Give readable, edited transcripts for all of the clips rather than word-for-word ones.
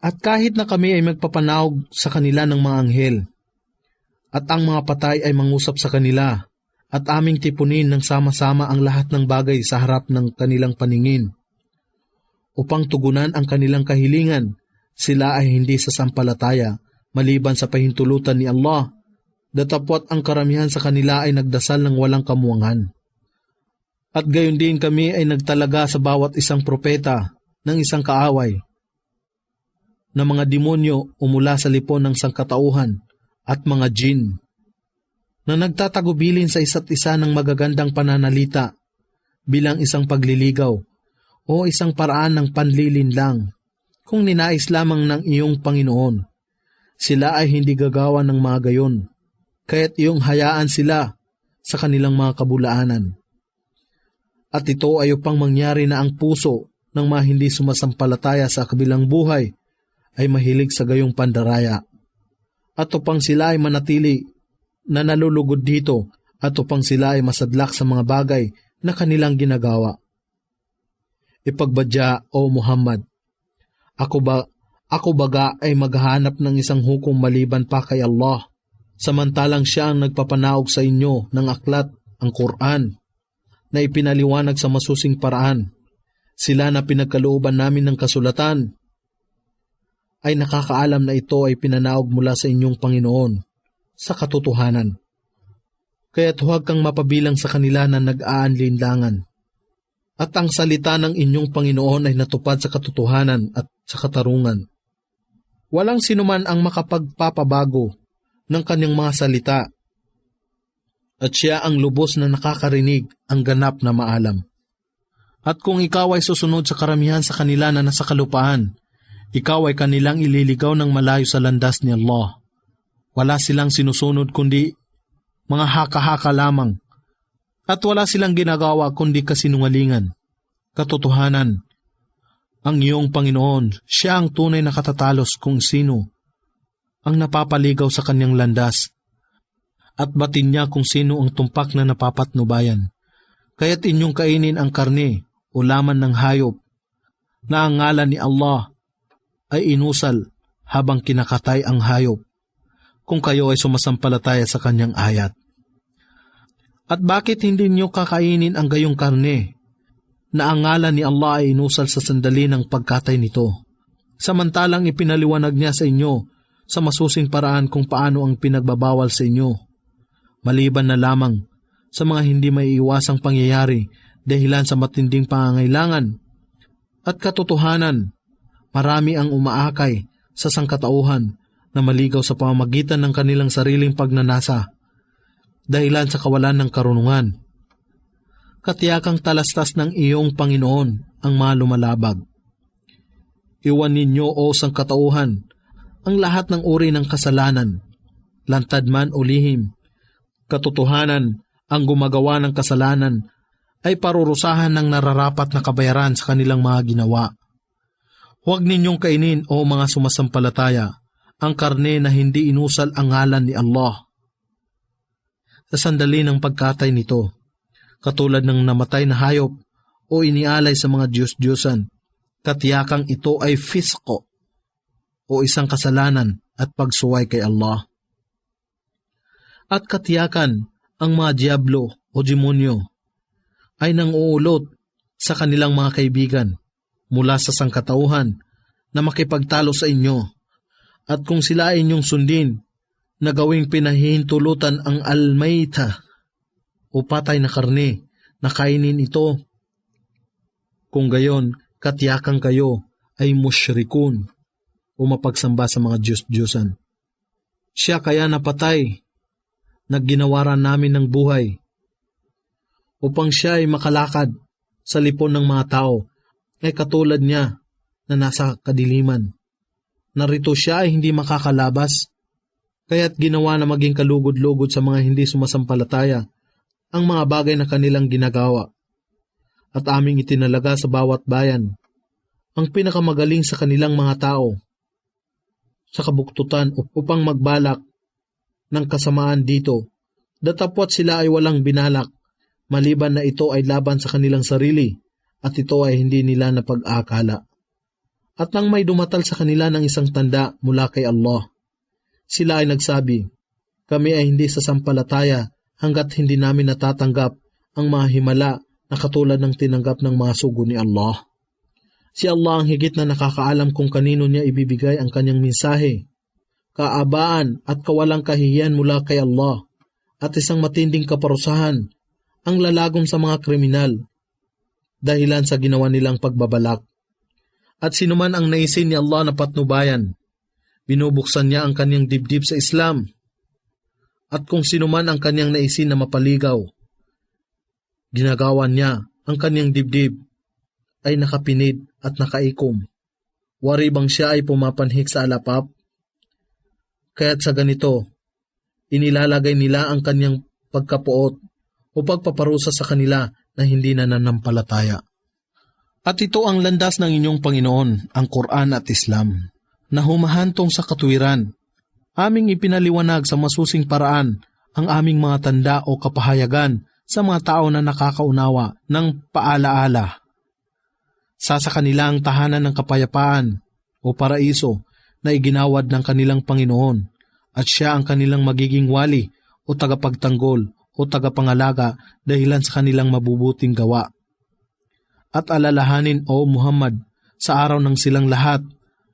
At kahit na kami ay magpapanawag sa kanila ng mga anghel, at ang mga patay ay mangusap sa kanila, at aming tipunin ng sama-sama ang lahat ng bagay sa harap ng kanilang paningin, upang tugunan ang kanilang kahilingan, sila ay hindi sasampalataya, maliban sa pahintulutan ni Allah, datapwat ang karamihan sa kanila ay nagdasal ng walang kamuangan. At gayon din kami ay nagtalaga sa bawat isang propeta ng isang kaaway, na mga demonyo o mula sa lipon ng sangkatauhan at mga jin, na nagtatagubilin sa isa't isa ng magagandang pananalita bilang isang pagliligaw o isang paraan ng panlilinlang kung ninais lamang ng iyong Panginoon. Sila ay hindi gagawa ng mga gayon, kaya't iyong hayaan sila sa kanilang mga kabulaanan. At ito ay upang mangyari na ang puso ng mga hindi sumasampalataya sa kabilang buhay ay mahilig sa gayong pandaraya, at upang sila ay manatili na nalulugod dito, at upang sila ay masadlak sa mga bagay na kanilang ginagawa. Ipagbadya, O Muhammad, ako baga ay maghahanap ng isang hukom maliban pa kay Allah, samantalang siya ang nagpapanaog sa inyo ng aklat, ang Quran, na ipinaliwanag sa masusing paraan. Sila na pinagkalooban namin ng kasulatan ay nakakaalam na ito ay pinanaog mula sa inyong Panginoon sa katotohanan. Kaya't huwag kang mapabilang sa kanila na nag-aanlinlangan. At ang salita ng inyong Panginoon ay natupad sa katotohanan at sa katarungan. Walang sinuman ang makapagpapabago ng kanyang mga salita, at siya ang lubos na nakakarinig, ang ganap na maalam. At kung ikaw ay susunod sa karamihan sa kanila na nasa kalupaan, ikaw ay kanilang ililigaw ng malayo sa landas ni Allah. Wala silang sinusunod kundi mga haka-haka lamang, at wala silang ginagawa kundi kasinungalingan. Katotohanan, ang iyong Panginoon, siya ang tunay na katatalos kung sino ang napapaligaw sa kanyang landas, at batin niya kung sino ang tumpak na napapatnubayan. Kaya't inyong kainin ang karne o laman ng hayop na ang ngalan ni Allah ay inusal habang kinakatay ang hayop, kung kayo ay sumasampalataya sa kanyang ayat. At bakit hindi niyo kakainin ang gayong karne na ang ngalan ni Allah ay inusal sa sandali ng pagkatay nito, samantalang ipinaliwanag niya sa inyo sa masusing paraan kung paano ang pinagbabawal sa inyo, maliban na lamang sa mga hindi maiiwasang pangyayari dahilan sa matinding pangangailangan. At katotohanan, marami ang umaakay sa sangkatauhan na maligaw sa pamamagitan ng kanilang sariling pagnanasa dahilan sa kawalan ng karunungan. Katiyakang talastas ng iyong Panginoon ang mga lumalabag. Iwan ninyo, o sangkatauhan, ang lahat ng uri ng kasalanan, lantad man o lihim. Katotohanan, ang gumagawa ng kasalanan ay parurusahan ng nararapat na kabayaran sa kanilang mga ginawa. Huwag ninyong kainin, o mga sumasampalataya, ang karne na hindi inusal ang ngalan ni Allah sa sandali ng pagkatay nito, katulad ng namatay na hayop o inialay sa mga Diyos-Diyosan. Katiyakang ito ay fisko o isang kasalanan at pagsuway kay Allah. At katiyakan, ang mga diablo o demonyo ay nanguulot sa kanilang mga kaibigan mula sa sangkatauhan na makipagtalo sa inyo, at kung sila ay inyong sundin na gawing pinahihintulutan ang almayta o patay na karne na kainin ito, kung gayon katiyakan kayo ay musyrikun o mapagsamba sa mga Diyos-Diyosan. Siya kaya napatay na ginawaran namin ng buhay upang siya ay makalakad sa lipon ng mga tao, ay katulad niya na nasa kadiliman. Narito siya ay hindi makakalabas, kaya't ginawa na maging kalugod-lugod sa mga hindi sumasampalataya ang mga bagay na kanilang ginagawa. At aming itinalaga sa bawat bayan ang pinakamagaling sa kanilang mga tao sa kabuktutan upang magbalak ng kasamaan dito, datapwat sila ay walang binalak, maliban na ito ay laban sa kanilang sarili, at ito ay hindi nila napag-akala. At nang may dumatal sa kanila ng isang tanda mula kay Allah, sila ay nagsabi, kami ay hindi sasampalataya hanggat hindi namin natatanggap ang mga himala na katulad ng tinanggap ng mga sugo ni Allah. Si Allah ang higit na nakakaalam kung kanino niya ibibigay ang kanyang mensahe. Kaabaan at kawalang kahihiyan mula kay Allah at isang matinding kaparusahan ang lalagom sa mga kriminal dahilan sa ginawa nilang pagbabalak. At sinuman ang naisin ni Allah na patnubayan, binubuksan niya ang kanyang dibdib sa Islam. At kung sinuman ang kanyang naisin na mapaligaw, ginagawa niya ang kanyang dibdib ay nakapinid at nakaikom. Wari bang siya ay pumapanhik sa alapap? Kaya't sa ganito, inilalagay nila ang kanyang pagkapuot o pagpaparusa sa kanila na hindi na nanampalataya. At ito ang landas ng inyong Panginoon, ang Quran at Islam, na humahantong sa katuwiran. Aming ipinaliwanag sa masusing paraan ang aming mga tanda o kapahayagan sa mga tao na nakakaunawa ng paalaala. Sa kanila ang tahanan ng kapayapaan o paraiso na iginawad ng kanilang Panginoon at siya ang kanilang magiging wali o tagapagtanggol o tagapangalaga dahilan sa kanilang mabubuting gawa. At alalahanin, O Muhammad, sa araw ng silang lahat,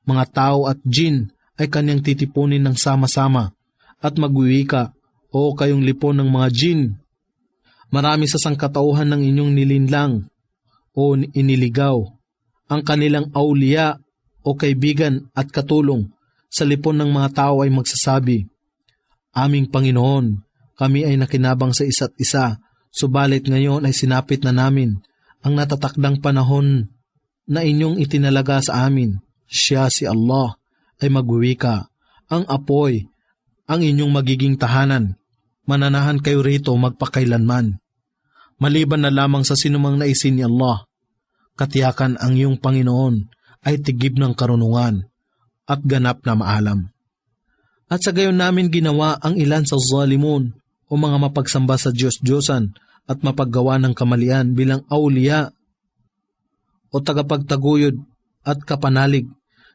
mga tao at jin ay kanyang titipunin ng sama-sama at magwiwika, O kayong lipon ng mga jin. Marami sa sangkatauhan ng inyong nilinlang o iniligaw ang kanilang auliya o kaibigan at katulong sa lipon ng mga tao ay magsasabi, Aming Panginoon, kami ay nakinabang sa isa't isa, subalit ngayon ay sinapit na namin ang natatakdang panahon na inyong itinalaga sa amin. Siya si Allah ay magwiwika, ang apoy, ang inyong magiging tahanan. Mananahan kayo rito magpakailanman. Maliban na lamang sa sinumang naisin ni Allah, katiyakan ang iyong Panginoon ay tigib ng karunungan at ganap na maalam. At sa gayon namin ginawa ang ilan sa zalimun o mga mapagsamba sa Diyos-Diyosan at mapaggawa ng kamalian bilang auliya o tagapagtaguyod at kapanalig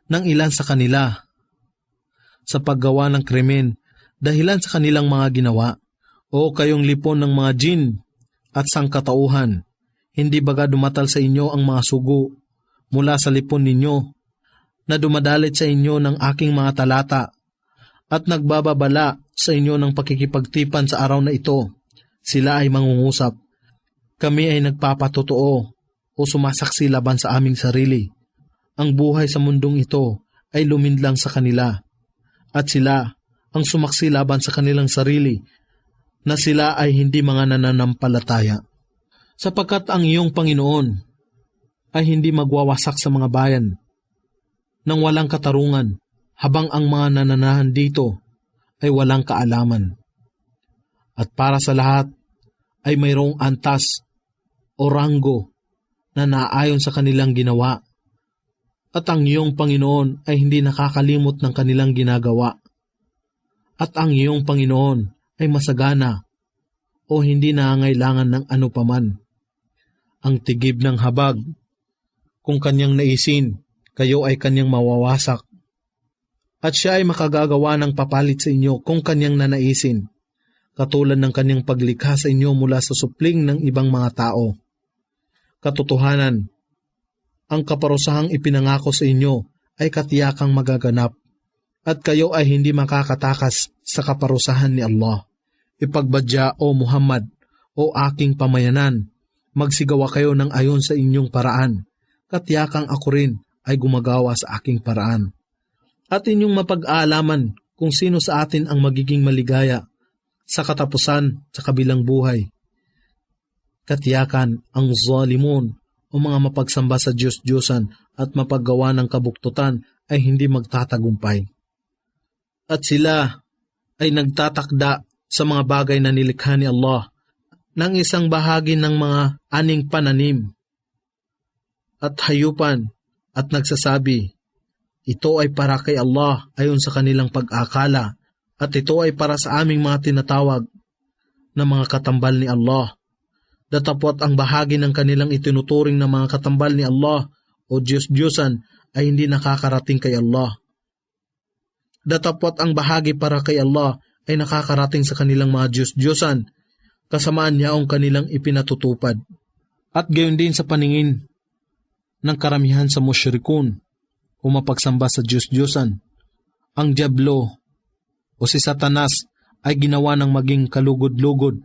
ng ilan sa kanila sa paggawa ng krimen dahilan sa kanilang mga ginawa. O kayong lipon ng mga jin at sangkatauhan, hindi baga dumatal sa inyo ang mga sugo mula sa lipon ninyo na dumadalit sa inyo ng aking mga talata at nagbababala sa inyo ng pakikipagtipan sa araw na ito. Sila ay mangungusap, kami ay nagpapatotoo o sumasaksi laban sa aming sarili. Ang buhay sa mundong ito ay luminlang sa kanila, at sila ang sumaksi laban sa kanilang sarili na sila ay hindi mga nananampalataya. Sapagkat ang iyong Panginoon ay hindi magwawasak sa mga bayan nang walang katarungan, habang ang mga nananahan dito ay walang kaalaman. At para sa lahat ay mayroong antas o ranggo na naayon sa kanilang ginawa. At ang iyong Panginoon ay hindi nakakalimot ng kanilang ginagawa. At ang iyong Panginoon ay masagana o hindi nangangailangan ng ano paman. Ang tigib ng habag, kung kanyang naisin, kayo ay kanyang mawawasak. At siya ay makagagawa ng papalit sa inyo kung kanyang nanaisin, katulad ng kanyang paglikha sa inyo mula sa supling ng ibang mga tao. Katotohanan, ang kaparusahang ipinangako sa inyo ay katiyakang magaganap, at kayo ay hindi makakatakas sa kaparusahan ni Allah. Ipagbadya, O Muhammad, o aking pamayanan, magsigawa kayo ng ayon sa inyong paraan, katiyakang ako rin ay gumagawa sa aking paraan. At inyong mapag-aalaman kung sino sa atin ang magiging maligaya sa katapusan sa kabilang buhay. Katiyakan ang zalimun o mga mapagsamba sa Diyos-Diyosan at mapaggawa ng kabuktutan ay hindi magtatagumpay. At sila ay nagtatakda sa mga bagay na nilikha ni Allah ng isang bahagi ng mga aning pananim at hayupan at nagsasabi, ito ay para kay Allah ayon sa kanilang pag-akala at ito ay para sa aming mga tinatawag na mga katambal ni Allah. Datapwat ang bahagi ng kanilang itinuturing na mga katambal ni Allah o Diyos-Diyosan ay hindi nakakarating kay Allah. Datapwat ang bahagi para kay Allah ay nakakarating sa kanilang mga Diyos-Diyosan, kasamaan niya ang kanilang ipinatutupad. At gayon din sa paningin ng karamihan sa musyrikun o mapagsamba sa Diyos-Diyosan. Ang Diablo o si Satanas ay ginawa ng maging kalugod-lugod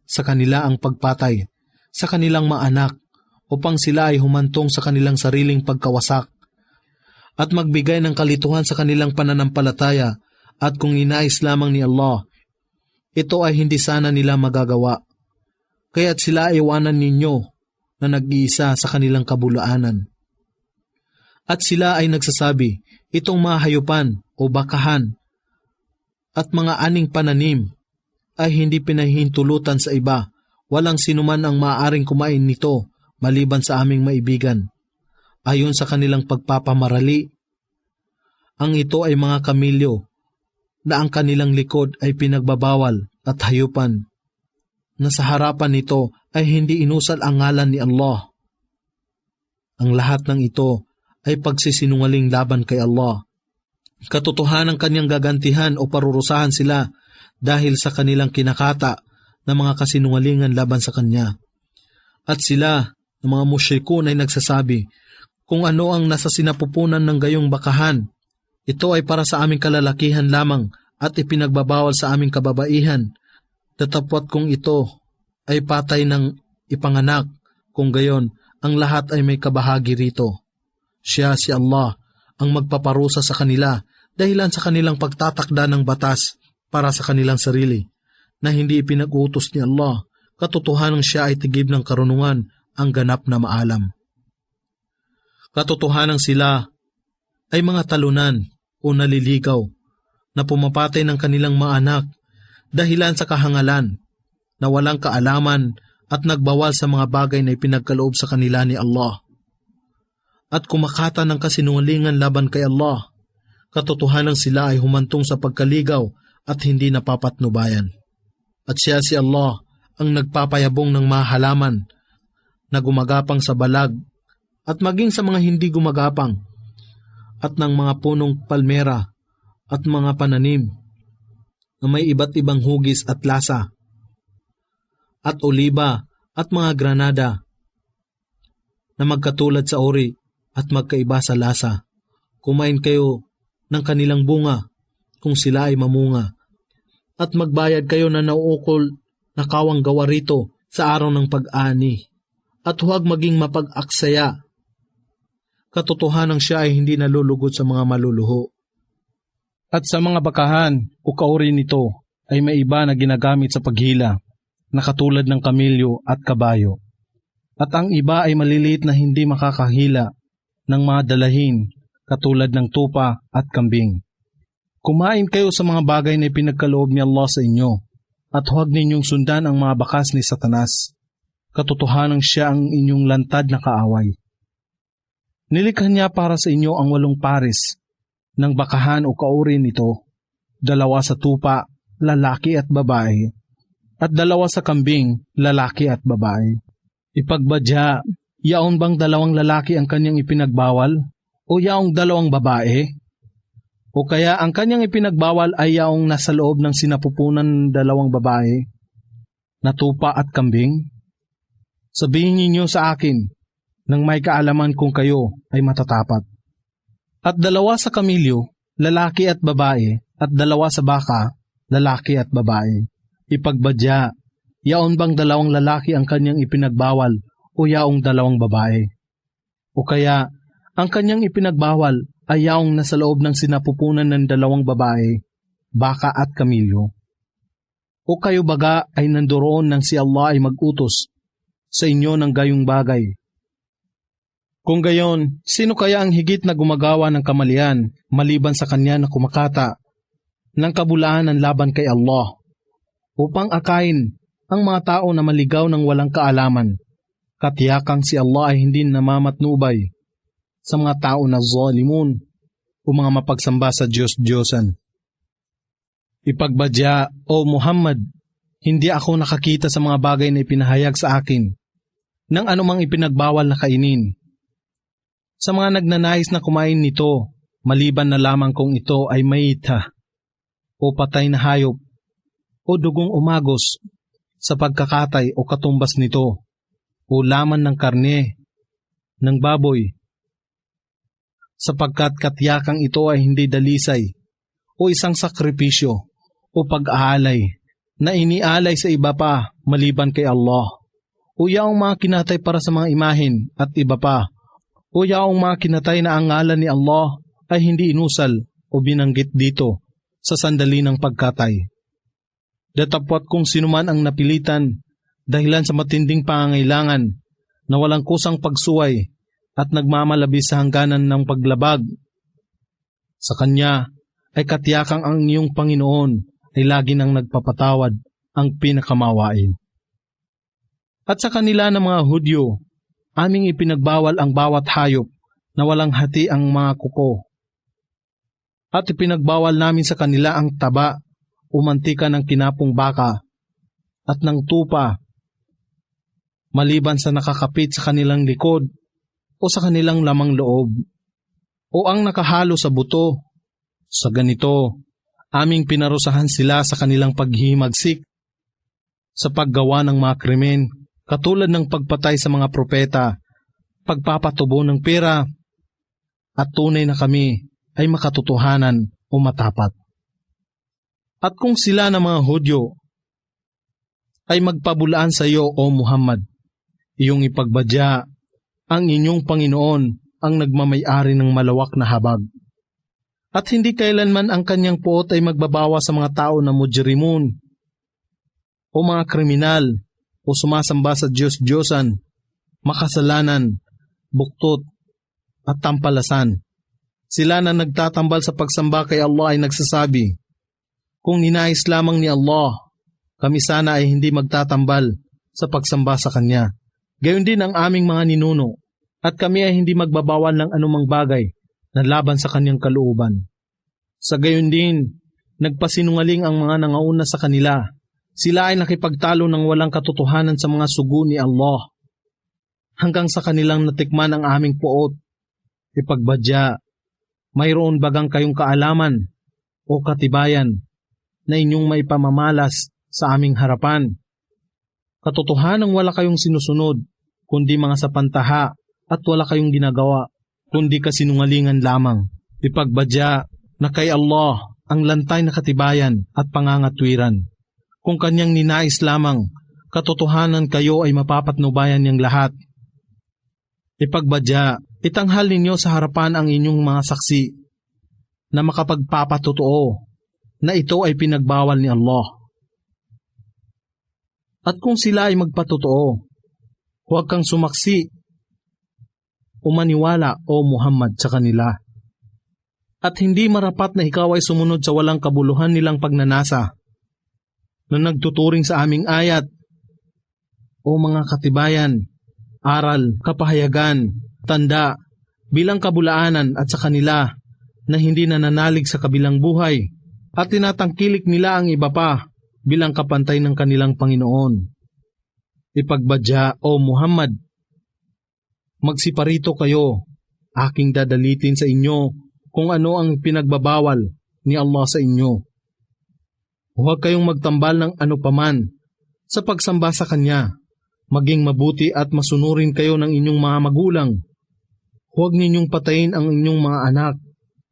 sa kanila ang pagpatay sa kanilang mga anak upang sila ay humantong sa kanilang sariling pagkawasak at magbigay ng kalituhan sa kanilang pananampalataya, at kung inais lamang ni Allah, ito ay hindi sana nila magagawa. Kaya't sila ay iwanan ninyo na nag-iisa sa kanilang kabulaanan. At sila ay nagsasabi, itong mga hayupan o bakahan at mga aning pananim ay hindi pinahihintulutan sa iba. Walang sinuman ang maaaring kumain nito maliban sa aming maibigan. Ayon sa kanilang pagpapamarali, ang ito ay mga kamilyo na ang kanilang likod ay pinagbabawal at hayupan na sa harapan nito ay hindi inusal ang ngalan ni Allah. Ang lahat ng ito ay pagsisinungaling laban kay Allah. Katotohanan kanyang gagantihan o parurusahan sila dahil sa kanilang kinakata na mga kasinungalingan laban sa kanya. At sila, ng mga musyrikun, ay nagsasabi, kung ano ang nasa sinapupunan ng gayong bakahan, ito ay para sa aming kalalakihan lamang at ipinagbabawal sa aming kababaihan. Datapwat kung ito ay patay ng ipanganak, kung gayon, ang lahat ay may kabahagi rito. Siya, si Allah, ang magpaparusa sa kanila dahilan sa kanilang pagtatakda ng batas para sa kanilang sarili, na hindi ipinag-utos ni Allah. Katotohanan siya ay tigib ng karunungan, ang ganap na maalam. Katotohanan sila ay mga talunan o naliligaw na pumapatay ng kanilang mga anak dahilan sa kahangalan na walang kaalaman at nagbawal sa mga bagay na ipinagkaloob sa kanila ni Allah. At kumakata ng kasinungalingan laban kay Allah. Katotohanan sila ay humantong sa pagkaligaw at hindi napapatnubayan. At siya, si Allah, ang nagpapayabong ng mga halaman na gumagapang sa balag at maging sa mga hindi gumagapang, at ng mga punong palmera at mga pananim na may iba't ibang hugis at lasa, at oliba at mga granada na magkatulad sa uri at magkaiba sa lasa. Kumain kayo ng kanilang bunga kung sila ay mamunga, at magbayad kayo na nauukol na kawang gawa rito sa araw ng pag-ani, at huwag maging mapag-aksaya. Katotohanan siya ay hindi nalulugod sa mga maluluho. At sa mga bakahan o kauri nito ay may iba na ginagamit sa paghila, na katulad ng kamilyo at kabayo. At ang iba ay maliliit na hindi makakahila ng mga dalahin, katulad ng tupa at kambing. Kumain kayo sa mga bagay na ipinagkaloob ni Allah sa inyo, at huwag ninyong sundan ang mga bakas ni Satanas. Katotohanan siya ang inyong lantad na kaaway. Nilikha niya para sa inyo ang 8 pares ng bakahan o kauri nito, 2 sa tupa, lalaki at babae, at 2 sa kambing, lalaki at babae. Ipagbadya, yaon bang 2 lalaki ang kanyang ipinagbawal, o yaong 2 babae? O kaya ang kanyang ipinagbawal ay yaong nasa loob ng sinapupunan ng 2 babae, na tupa at kambing? Sabihin ninyo sa akin, nang may kaalaman kung kayo ay matatapat. At 2 sa kamilyo, lalaki at babae, at 2 sa baka, lalaki at babae. Ipagbadya, yaon bang 2 lalaki ang kanyang ipinagbawal, o yaong 2 babae? O kaya, ang kanyang ipinagbawal ay yaong nasa loob ng sinapupunan ng 2 babae, baka at kamilyo? O kayo baga ay nandoon nang si Allah ay mag-utos sa inyo ng gayong bagay? Kung gayon, sino kaya ang higit na gumagawa ng kamalian maliban sa kanya na kumakata ng kabulaanan laban kay Allah, upang akain ang mga tao na maligaw ng walang kaalaman? Katiyakang si Allah ay hindi namamatnubay sa mga tao na zalimun o mga mapagsamba sa Diyos-Diyosan. Ipagbadya, O Muhammad, hindi ako nakakita sa mga bagay na ipinahayag sa akin ng anumang ipinagbawal na kainin. Sa mga nagnanais na kumain nito, maliban na lamang kung ito ay mayita o patay na hayop o dugong umagos sa pagkakatay o katumbas nito o laman ng karne ng baboy, sapagkat katyakang ito ay hindi dalisay o isang sakripisyo o pag-aalay na inialay sa iba pa maliban kay Allah, o yaong mga kinatay para sa mga imahin at iba pa, o yaong mga kinatay na ang ngalan ni Allah ay hindi inusal o binanggit dito sa sandali ng pagkatay. Datapwat kung sinuman ang napilitan dahilan sa matinding pangangailangan na walang kusang pagsuway at nagmamalabis sa hangganan ng paglabag, sa kanya ay katyakang ang iyong Panginoon ay lagi nang nagpapatawad, ang pinakamawain. At sa kanila ng mga Hudyo, aming ipinagbawal ang bawat hayop na walang hati ang mga kuko. At ipinagbawal namin sa kanila ang taba o mantika ng kinapong baka at ng tupa, maliban sa nakakapit sa kanilang likod o sa kanilang lamang loob, o ang nakahalo sa buto. Sa ganito, aming pinarusahan sila sa kanilang paghihimagsik sa paggawa ng mga krimen, katulad ng pagpatay sa mga propeta, pagpapatubo ng pera, at tunay na kami ay makatotohanan o matapat. At kung sila ng mga Hudyo ay magpabulaan sa iyo, O Muhammad, iyong ipagbadya, ang inyong Panginoon ang nagmamay-ari ng malawak na habag. At hindi kailanman ang kanyang puot ay magbabawa sa mga tao na mujrimun o mga kriminal o sumasamba sa Diyos-Diyosan, makasalanan, buktot at tampalasan. Sila na nagtatambal sa pagsamba kay Allah ay nagsasabi, kung ninais lamang ni Allah, kami sana ay hindi magtatambal sa pagsamba sa Kanya. Gayon din ang aming mga ninuno, at kami ay hindi magbabawal ng anumang bagay na laban sa Kanyang kalooban. Sa gayon din, nagpasinungaling ang mga nangauna sa kanila. Sila ay nakipagtalo ng walang katotohanan sa mga sugo ni Allah, hanggang sa kanilang natikman ang aming puot. Ipagbadya, mayroon bagang kayong kaalaman o katibayan na inyong may pamamalas sa aming harapan? Katotohanang wala kayong sinusunod, kundi mga sapantaha, at wala kayong ginagawa, kundi kasinungalingan lamang. Ipagbadya na kay Allah ang lantay na katibayan at pangangatwiran. Kung kanyang ninais lamang, katotohanan kayo ay mapapatnubayan niyang lahat. Ipagbadya, itanghal ninyo sa harapan ang inyong mga saksi na makapagpapatotoo na ito ay pinagbawal ni Allah. At kung sila ay magpatotoo, huwag kang sumaksi o maniwala, O Muhammad, sa kanila. At hindi marapat na ikaw ay sumunod sa walang kabuluhan nilang pagnanasa na nagtuturing sa aming ayat o mga katibayan, aral, kapahayagan, tanda, bilang kabulaanan at sa kanila na hindi nananalig sa kabilang buhay at tinatangkilik nila ang iba pa bilang kapantay ng kanilang Panginoon. Ipagbadya, O Muhammad, magsiparito kayo, aking dadalitin sa inyo kung ano ang pinagbabawal ni Allah sa inyo. Huwag kayong magtambal ng ano paman sa pagsamba sa Kanya. Maging mabuti at masunurin kayo ng inyong mga magulang. Huwag ninyong patayin ang inyong mga anak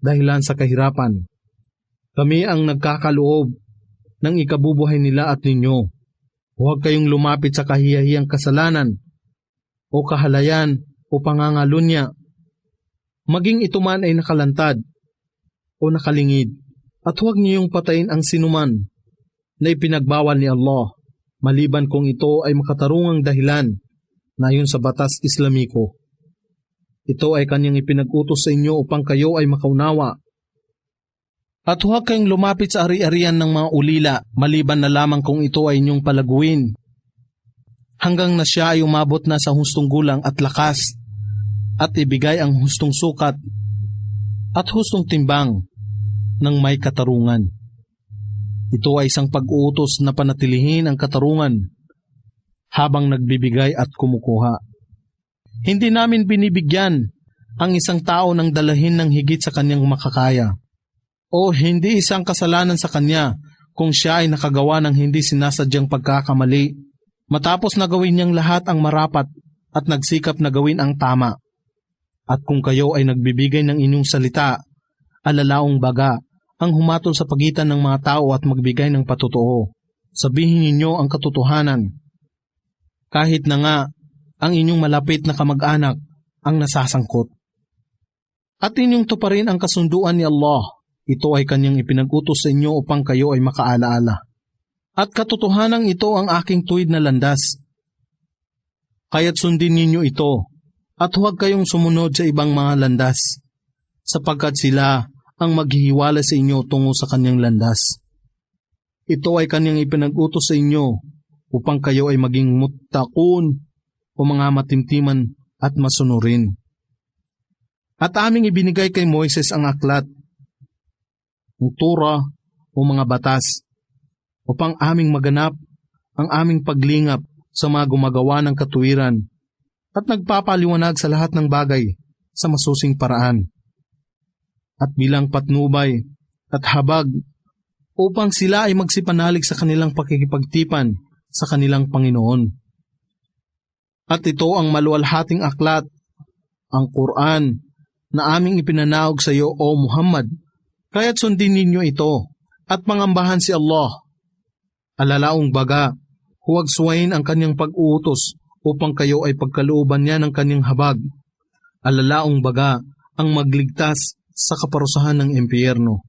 dahilan sa kahirapan. Kami ang nagkakaloob ng ikabubuhay nila at ninyo. Huwag kayong lumapit sa kahiyahiyang kasalanan o kahalayan o pangangalunya. Maging ito man ay nakalantad o nakalingid, at huwag niyong patayin ang sinuman na ipinagbawal ni Allah, maliban kung ito ay makatarungang dahilan na ayon sa batas Islamiko. Ito ay kanyang ipinag-utos sa inyo upang kayo ay makaunawa. At huwag kayong lumapit sa ari-arian ng mga ulila, maliban na lamang kung ito ay inyong palaguin, hanggang na siya ay umabot na sa hustong gulang at lakas, at ibigay ang hustong sukat at hustong timbang ng may katarungan. Ito ay isang pag-uutos na panatilihin ang katarungan habang nagbibigay at kumukuha. Hindi namin binibigyan ang isang tao nang dalahin ng higit sa kanyang makakaya. O hindi isang kasalanan sa kanya kung siya ay nakagawa ng hindi sinasadyang pagkakamali, matapos na gawin niyang lahat ang marapat at nagsikap na gawin ang tama. At kung kayo ay nagbibigay ng inyong salita, alalaong baga ang humatol sa pagitan ng mga tao at magbigay ng patotoo. Sabihin ninyo ang katotohanan. Kahit na nga ang inyong malapit na kamag-anak ang nasasangkot. At inyong tuparin ang kasunduan ni Allah. Ito ay kanyang ipinag-utos sa inyo upang kayo ay makaalaala. At katotohanan ito ang aking tuwid na landas. Kaya't sundin ninyo ito, at huwag kayong sumunod sa ibang mga landas, sapagkat sila ang maghihiwala sa inyo tungo sa kanyang landas. Ito ay kanyang ipinag-utos sa inyo upang kayo ay maging muttaqun o mga matimtiman at masunurin. At aming ibinigay kay Moises ang aklat, ang Torah o mga batas, upang aming maganap ang aming paglingap sa mga gumagawa ng katuwiran at nagpapaliwanag sa lahat ng bagay sa masusing paraan. At bilang patnubay at habag upang sila ay magsipanalig sa kanilang pakikipagtipan sa kanilang Panginoon. At ito ang maluwalhating aklat, ang Quran, na aming ipinanaog sa iyo, O Muhammad, kaya't sundin ninyo ito at pangambahan si Allah. Alalaong baga, huwag suwayin ang kanyang pag-uutos upang kayo ay pagkalooban niya ng kanyang habag. Alalaong baga ang magligtas sa kaparusahan ng impyerno.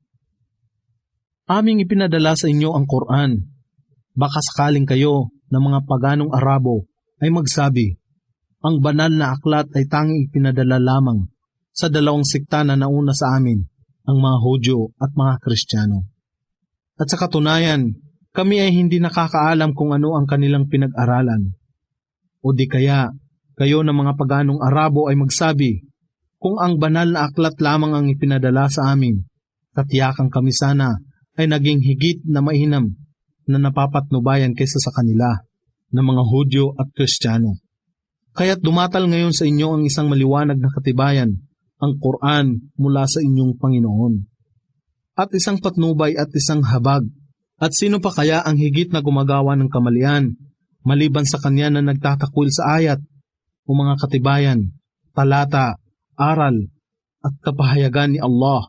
Aming ipinadala sa inyo ang Quran. Baka sakaling kayo ng mga paganong Arabo ay magsabi, ang banal na aklat ay tanging ipinadala lamang sa dalawang sikta na nauna sa amin, ang mga Hudyo at mga Kristiyano. At sa katunayan, kami ay hindi nakakaalam kung ano ang kanilang pinag-aralan. O di kaya, kayo ng mga paganong Arabo ay magsabi, kung ang banal na aklat lamang ang ipinadala sa amin, katiyakan kami sana ay naging higit na mainam na napapatnubayan kaysa sa kanila ng mga Hudyo at Kristiyano. Kaya't dumatal ngayon sa inyo ang isang maliwanag na katibayan, ang Quran mula sa inyong Panginoon. At isang patnubay at isang habag. At sino pa kaya ang higit na gumagawa ng kamalian, maliban sa kanya na nagtatakwil sa ayat, o mga katibayan, talata, aral, at kapahayagan ni Allah,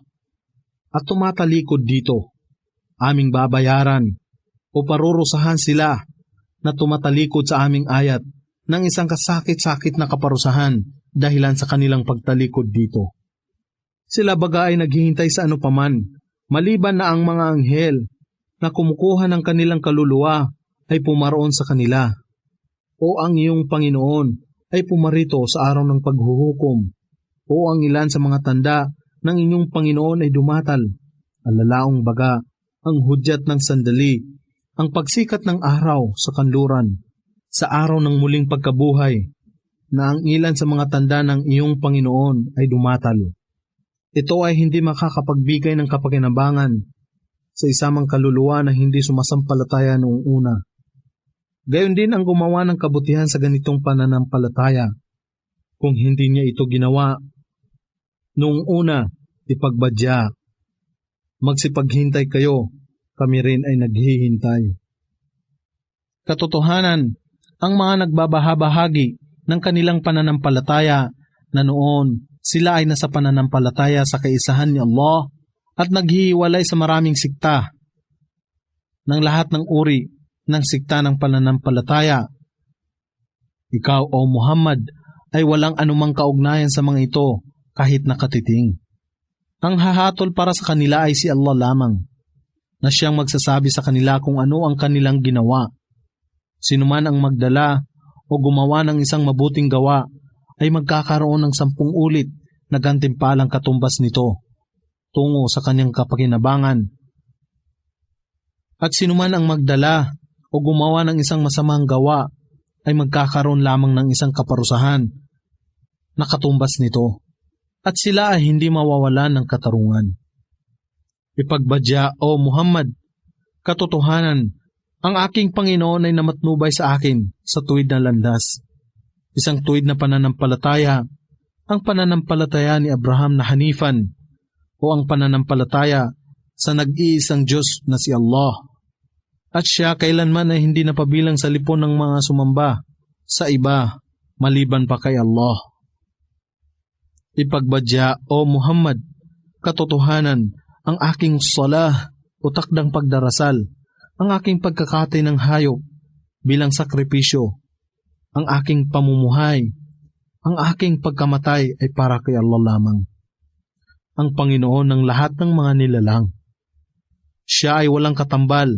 at tumatalikod dito, aming babayaran, o parurusahan sila na tumatalikod sa aming ayat ng isang kasakit-sakit na kaparusahan dahilan sa kanilang pagtalikod dito. Sila baga ay naghihintay sa ano paman, maliban na ang mga anghel na kumukuha ng kanilang kaluluwa ay pumaroon sa kanila. O ang iyong Panginoon ay pumarito sa araw ng paghuhukom. O ang ilan sa mga tanda ng inyong Panginoon ay dumatal. Alalaong baga, ang hudyat ng sandali, ang pagsikat ng araw sa kanluran, sa araw ng muling pagkabuhay, na ang ilan sa mga tanda ng iyong Panginoon ay dumatal. Ito ay hindi makakapagbigay ng kapakinabangan sa isamang kaluluwa na hindi sumasampalataya noong una. Gayon din ang gumawa ng kabutihan sa ganitong pananampalataya. Kung hindi niya ito ginawa, noong una, ipagbadya. Magsipaghintay kayo, kami rin ay naghihintay. Katotohanan, ang mga nagbabahabahagi ng kanilang pananampalataya na noon sila ay nasa pananampalataya sa kaisahan ni Allah at naghihiwalay sa maraming sikta ng lahat ng uri ng sikta ng pananampalataya. Ikaw, O Muhammad, ay walang anumang kaugnayan sa mga ito kahit nakatiting. Ang hahatol para sa kanila ay si Allah lamang, na siyang magsasabi sa kanila kung ano ang kanilang ginawa. Sino man ang magdala o gumawa ng isang mabuting gawa ay magkakaroon ng 10 ulit na gantimpalang katumbas nito tungo sa kanyang kapakinabangan. At sino man ang magdala o gumawa ng isang masamang gawa ay magkakaroon lamang ng isang kaparusahan na katumbas nito. At sila ay hindi mawawalan ng katarungan. Ipagbadya, O Muhammad, katotohanan, ang aking Panginoon ay namatnubay sa akin sa tuwid na landas, isang tuwid na pananampalataya ang pananampalataya ni Abraham na Hanifan o ang pananampalataya sa nag-iisang Diyos na si Allah. At siya kailanman ay hindi napabilang sa lipon ng mga sumamba sa iba maliban pa kay Allah. Ipagbadya, O Muhammad, katotohanan, ang aking salah o takdang pagdarasal, ang aking pagkakatay ng hayop bilang sakripisyo, ang aking pamumuhay, ang aking pagkamatay ay para kay Allah lamang, ang Panginoon ng lahat ng mga nilalang. Siya ay walang katambal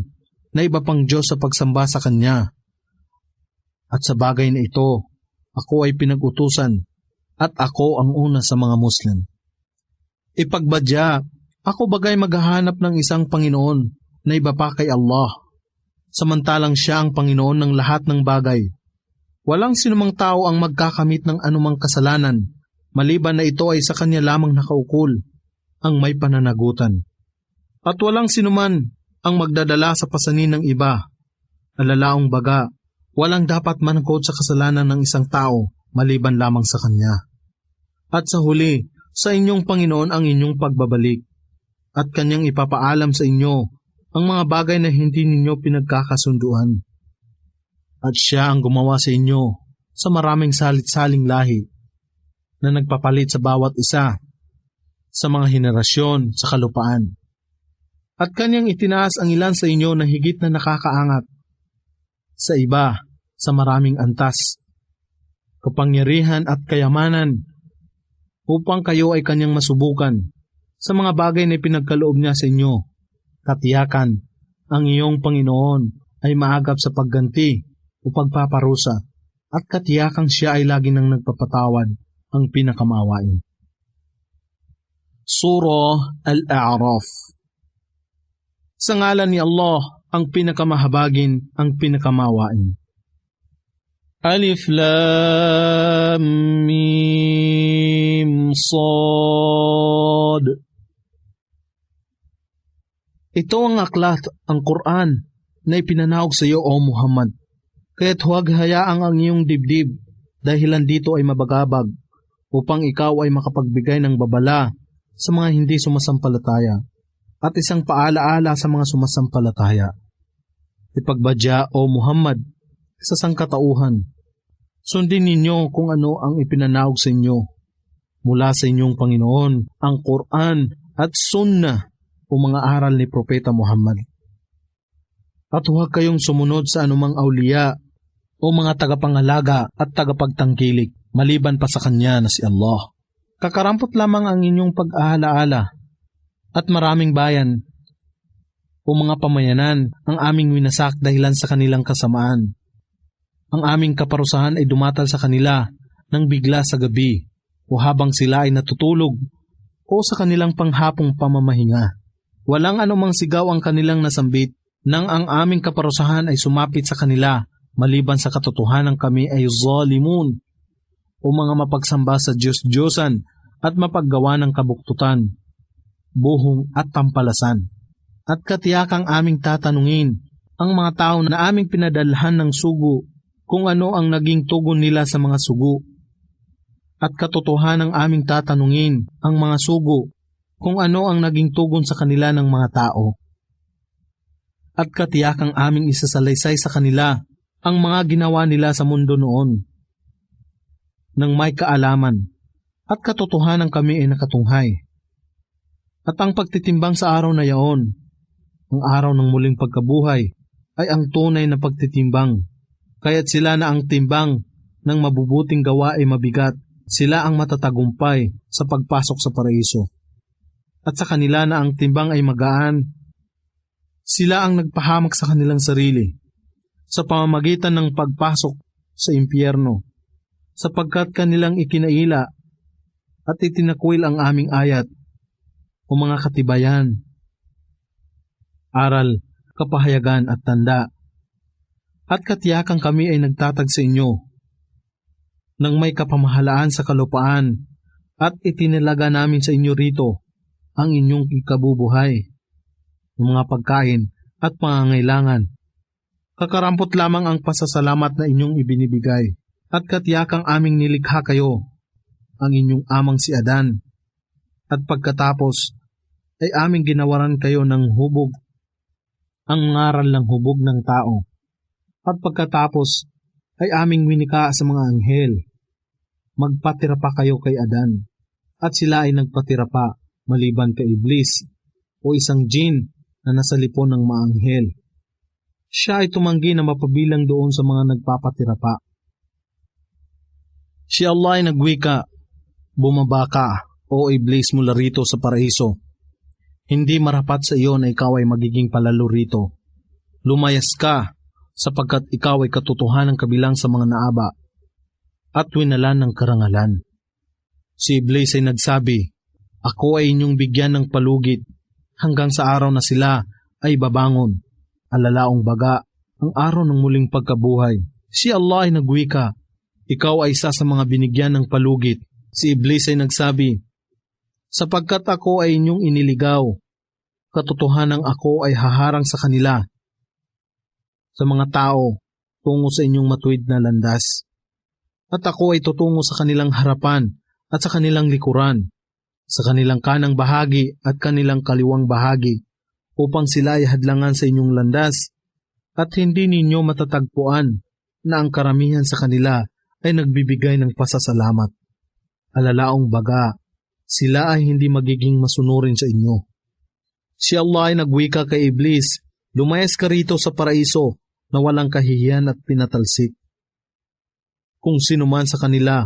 na iba pang Diyos sa pagsamba sa Kanya. At sa bagay na ito, ako ay pinag-utusan at ako ang una sa mga Muslim. Ipagbadya, ako bagay maghahanap ng isang Panginoon na iba pa kay Allah, samantalang siya ang Panginoon ng lahat ng bagay. Walang sinumang tao ang magkakamit ng anumang kasalanan, maliban na ito ay sa kanya lamang nakaukol, ang may pananagutan. At walang sinuman ang magdadala sa pasanin ng iba. Alalaong baga, walang dapat manakot sa kasalanan ng isang tao, maliban lamang sa kanya. At sa huli, sa inyong Panginoon ang inyong pagbabalik, at kanyang ipapaalam sa inyo ang mga bagay na hindi ninyo pinagkakasunduan. At siya ang gumawa sa inyo sa maraming salit-saling lahi na nagpapalit sa bawat isa sa mga henerasyon sa kalupaan. At kanyang itinaas ang ilan sa inyo na higit na nakakaangat sa iba sa maraming antas, kapangyarihan at kayamanan upang kayo ay kanyang masubukan sa mga bagay na pinagkaloob niya sa inyo. Katiyakan, ang iyong Panginoon ay maagap sa pagganti o pagpaparusa, at katiyakang siya ay lagi nang nagpapatawad, ang pinakamaawain. Surah Al-A'raf. Sa ngalan ni Allah, ang pinakamahabagin, ang pinakamawain. Alif Lam Mim Sad. Ito ang aklat, ang Quran, na ipinanahog sa iyo, O Muhammad. Kaya't huwag hayaang ang iyong dibdib dahilan dito ay mabagabag upang ikaw ay makapagbigay ng babala sa mga hindi sumasampalataya at isang paalaala sa mga sumasampalataya. Ipagbadya, O Muhammad, sa sangkatauhan. Sundin ninyo kung ano ang ipinanahog sa inyo mula sa inyong Panginoon, ang Quran at Sunnah o mga aral ni Propeta Muhammad. At huwag kayong sumunod sa anumang awliya o mga tagapangalaga at tagapagtangkilik, maliban pa sa Kanya na si Allah. Kakarampot lamang ang inyong pag-ahala-ala at maraming bayan o mga pamayanan ang aming winasak dahilan sa kanilang kasamaan. Ang aming kaparusahan ay dumatal sa kanila nang bigla sa gabi o habang sila ay natutulog o sa kanilang panghapong pamamahinga. Walang anumang sigaw ang kanilang nasambit nang ang aming kaparusahan ay sumapit sa kanila, maliban sa katotohanan kami ay zalimun o mga mapagsamba sa Diyos-Diyosan at mapaggawa ng kabuktutan, buhong at tampalasan. At katiyakang aming tatanungin ang mga tao na aming pinadalhan ng sugo kung ano ang naging tugon nila sa mga sugo. At katotohanan aming tatanungin ang mga sugo kung ano ang naging tugon sa kanila ng mga tao. At katiyakang aming isasalaysay sa kanila ang mga ginawa nila sa mundo noon, nang may kaalaman, at katotohanan kami ay nakatunghay. At ang pagtitimbang sa araw na yaon, ang araw ng muling pagkabuhay, ay ang tunay na pagtitimbang. Kaya't sila na ang timbang ng mabubuting gawa ay mabigat, sila ang matatagumpay sa pagpasok sa paraiso. At sa kanila na ang timbang ay magaan, sila ang nagpahamak sa kanilang sarili sa pamamagitan ng pagpasok sa impyerno, sapagkat kanilang ikinaila at itinakwil ang aming ayat o mga katibayan, aral, kapahayagan at tanda. At katiyakan kami ay nagtatag sa inyo nang may kapamahalaan sa kalupaan at itinalaga namin sa inyo rito ang inyong ikabubuhay, ng mga pagkain at pangangailangan. Kakarampot lamang ang pasasalamat na inyong ibinibigay, at katiyakang aming nilikha kayo ang inyong amang si Adan. At pagkatapos ay aming ginawaran kayo ng hubog, ang ngaral ng hubog ng tao. At pagkatapos ay aming winika sa mga anghel. Magpatira pa kayo kay Adan, at sila ay nagpatira pa maliban kay Iblis o isang jin na nasa lipon ng mga anghel. Siya ay tumanggi na mapabilang doon sa mga nagpapatira pa. Si Allah ay nagwika, "Bumaba ka, o Iblis, mula rito sa paraiso. Hindi marapat sa iyo na ikaw ay magiging palalo rito. Lumayas ka, sapagkat ikaw ay katotohanan kabilang sa mga naaba at winalan ng karangalan." Si Iblis ay nagsabi, "Ako ay inyong bigyan ng palugit hanggang sa araw na sila ay babangon, alalaong baga, ang araw ng muling pagkabuhay." Si Allah ay nagwika, "Ikaw ay isa sa mga binigyan ng palugit." Si Iblis ay nagsabi, "Sapagkat ako ay inyong iniligaw, katotohanang ako ay haharang sa kanila, sa mga tao, tungo sa inyong matuwid na landas. At ako ay tutungo sa kanilang harapan at sa kanilang likuran, sa kanilang kanang bahagi at kanilang kaliwang bahagi, upang sila ay hadlangan sa inyong landas, at hindi ninyo matatagpuan na ang karamihan sa kanila ay nagbibigay ng pasasalamat. Alalaong baga, sila ay hindi magiging masunurin sa inyo." Si Allah ay nagwika kay Iblis, "Lumayas ka rito sa paraiso na walang kahihiyan at pinatalsik. Kung sino man sa kanila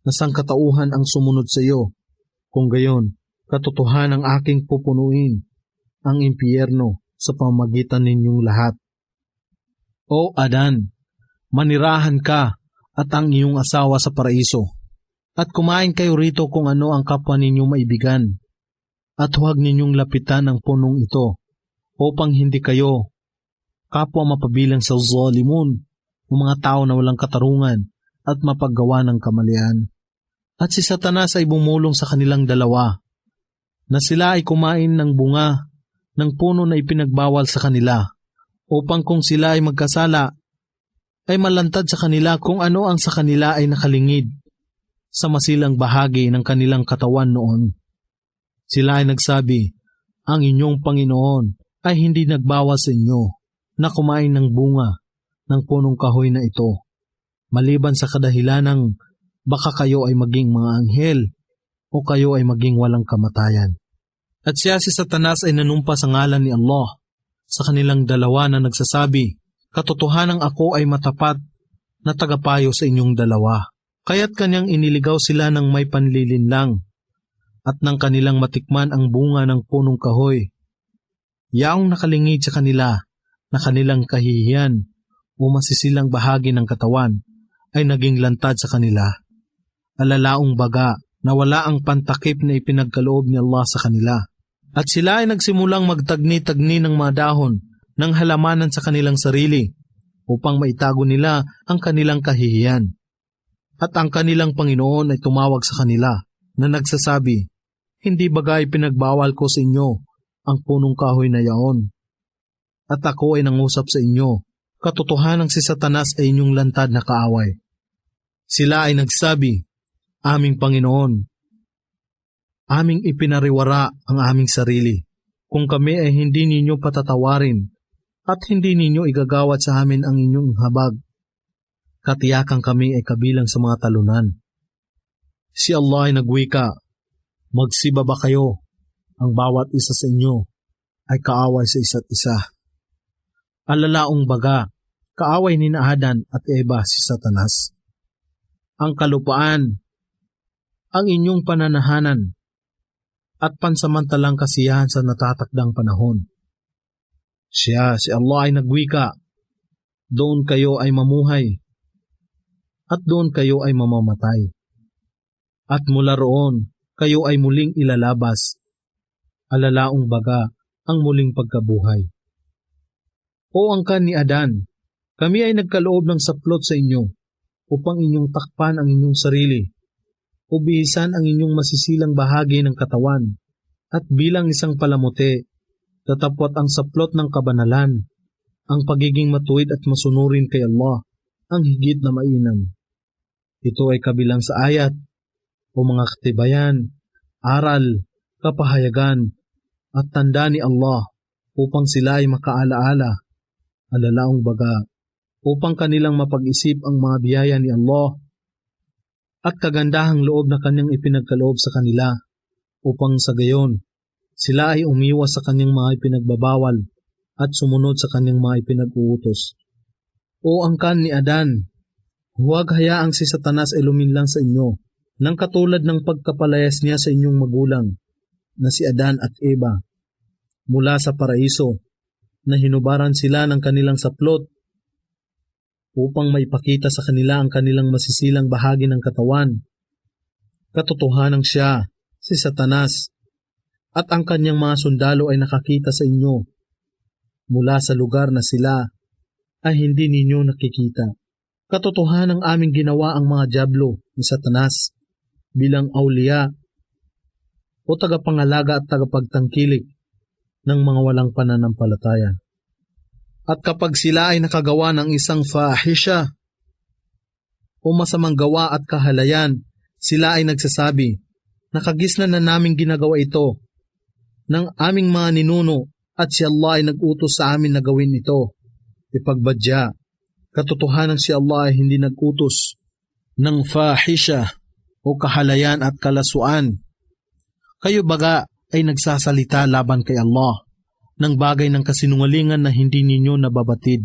na sangkatauhan ang sumunod sa iyo, kung gayon, katotohanan ang aking pupunuin ang impyerno sa pamamagitan ninyong lahat. O Adan, manirahan ka at ang iyong asawa sa paraiso, at kumain kayo rito kung ano ang kapwa ninyong maibigan, at huwag ninyong lapitan ang punong ito, upang hindi kayo kapwa mapabilang sa zalimun, o mga tao na walang katarungan at mapaggawa ng kamalian." At si Satanas ay bumulong sa kanilang dalawa, na sila ay kumain ng bunga ng puno na ipinagbawal sa kanila, upang kung sila ay magkasala, ay malantad sa kanila kung ano ang sa kanila ay nakalingid sa masilang bahagi ng kanilang katawan noon. Sila ay nagsabi, "Ang inyong Panginoon ay hindi nagbawas sa inyo na kumain ng bunga ng punong kahoy na ito, maliban sa kadahilanang baka kayo ay maging mga anghel o kayo ay maging walang kamatayan." At siya si Satanas ay nanumpa sa ngalan ni Allah sa kanilang dalawa na nagsasabi, "Katotohanang ako ay matapat na tagapayo sa inyong dalawa." Kaya't kanyang iniligaw sila ng may panlilinlang at nang kanilang matikman ang bunga ng punong kahoy, yaong nakalingid sa kanila na kanilang kahihiyan o masisilang bahagi ng katawan ay naging lantad sa kanila. Alalaong baga na wala ang pantakip na ipinagkaloob ni Allah sa kanila. At sila ay nagsimulang magtagni-tagni ng mga dahon ng halamanan sa kanilang sarili upang maitago nila ang kanilang kahihiyan. At ang kanilang Panginoon ay tumawag sa kanila na nagsasabi, "Hindi bagay pinagbawal ko sa inyo ang punong kahoy na yaon? At ako ay nangusap sa inyo, katotohanang si Satanas ay inyong lantad na kaaway." Sila ay nagsabi, "Aming Panginoon, aming ipinariwara ang aming sarili. Kung kami ay hindi ninyo patatawarin at hindi ninyo igagawad sa amin ang inyong habag, katiyakan kami ay kabilang sa mga talunan." Si Allah ay nagwika, "Magsibaba kayo, ang bawat isa sa inyo ay kaaway sa isa't isa." Alalaong baga, kaaway ni Adan at Eva si Satanas. Ang kalupaan, ang inyong pananahanan, at pansamantalang kasiyahan sa natatakdang panahon. Siya, si Allah ay nagwika, "Doon kayo ay mamuhay, at doon kayo ay mamamatay. At mula roon, kayo ay muling ilalabas, alalaong baga ang muling pagkabuhay." O angkan ni Adan, kami ay nagkaloob ng saplot sa inyo, upang inyong takpan ang inyong sarili, o bihisan ang inyong masisilang bahagi ng katawan, at bilang isang palamuti, tatapwat ang saplot ng kabanalan, ang pagiging matuwid at masunurin kay Allah, ang higit na mainam. Ito ay kabilang sa ayat o mga katibayan, aral, kapahayagan, at tanda ni Allah upang sila ay makaalaala, alalaong baga, upang kanilang mapag-isip ang mga biyaya ni Allah at kagandahang loob na kanyang ipinagkaloob sa kanila, upang sa gayon, sila ay umiwas sa kanyang mga ipinagbabawal at sumunod sa kanyang mga ipinag-uutos. O angkan ni Adan, huwag hayaang si Satanas ay luminlang sa inyo, nang katulad ng pagkapalayas niya sa inyong magulang, na si Adan at Eva, mula sa paraiso, na hinubaran sila ng kanilang saplot, upang maipakita sa kanila ang kanilang masisilang bahagi ng katawan. Katotohanan siya, si Satanas, at ang kanyang mga sundalo ay nakakita sa inyo, mula sa lugar na sila ay hindi ninyo nakikita. Katotohanan aming ginawa ang mga dyablo ni Satanas bilang awliya o tagapangalaga at tagapagtangkilik ng mga walang pananampalataya. At kapag sila ay nakagawa ng isang fahisha o masamang gawa at kahalayan, sila ay nagsasabi, nakagisnan na naming ginagawa ito ng aming mga ninuno at si Allah ay nag-utos sa amin na gawin ito. Ipagbadya, katotohanan si Allah ay hindi nag-utos ng fahisha o kahalayan at kalasuan. Kayo baga ay nagsasalita laban kay Allah ng bagay ng kasinungalingan na hindi ninyo nababatid.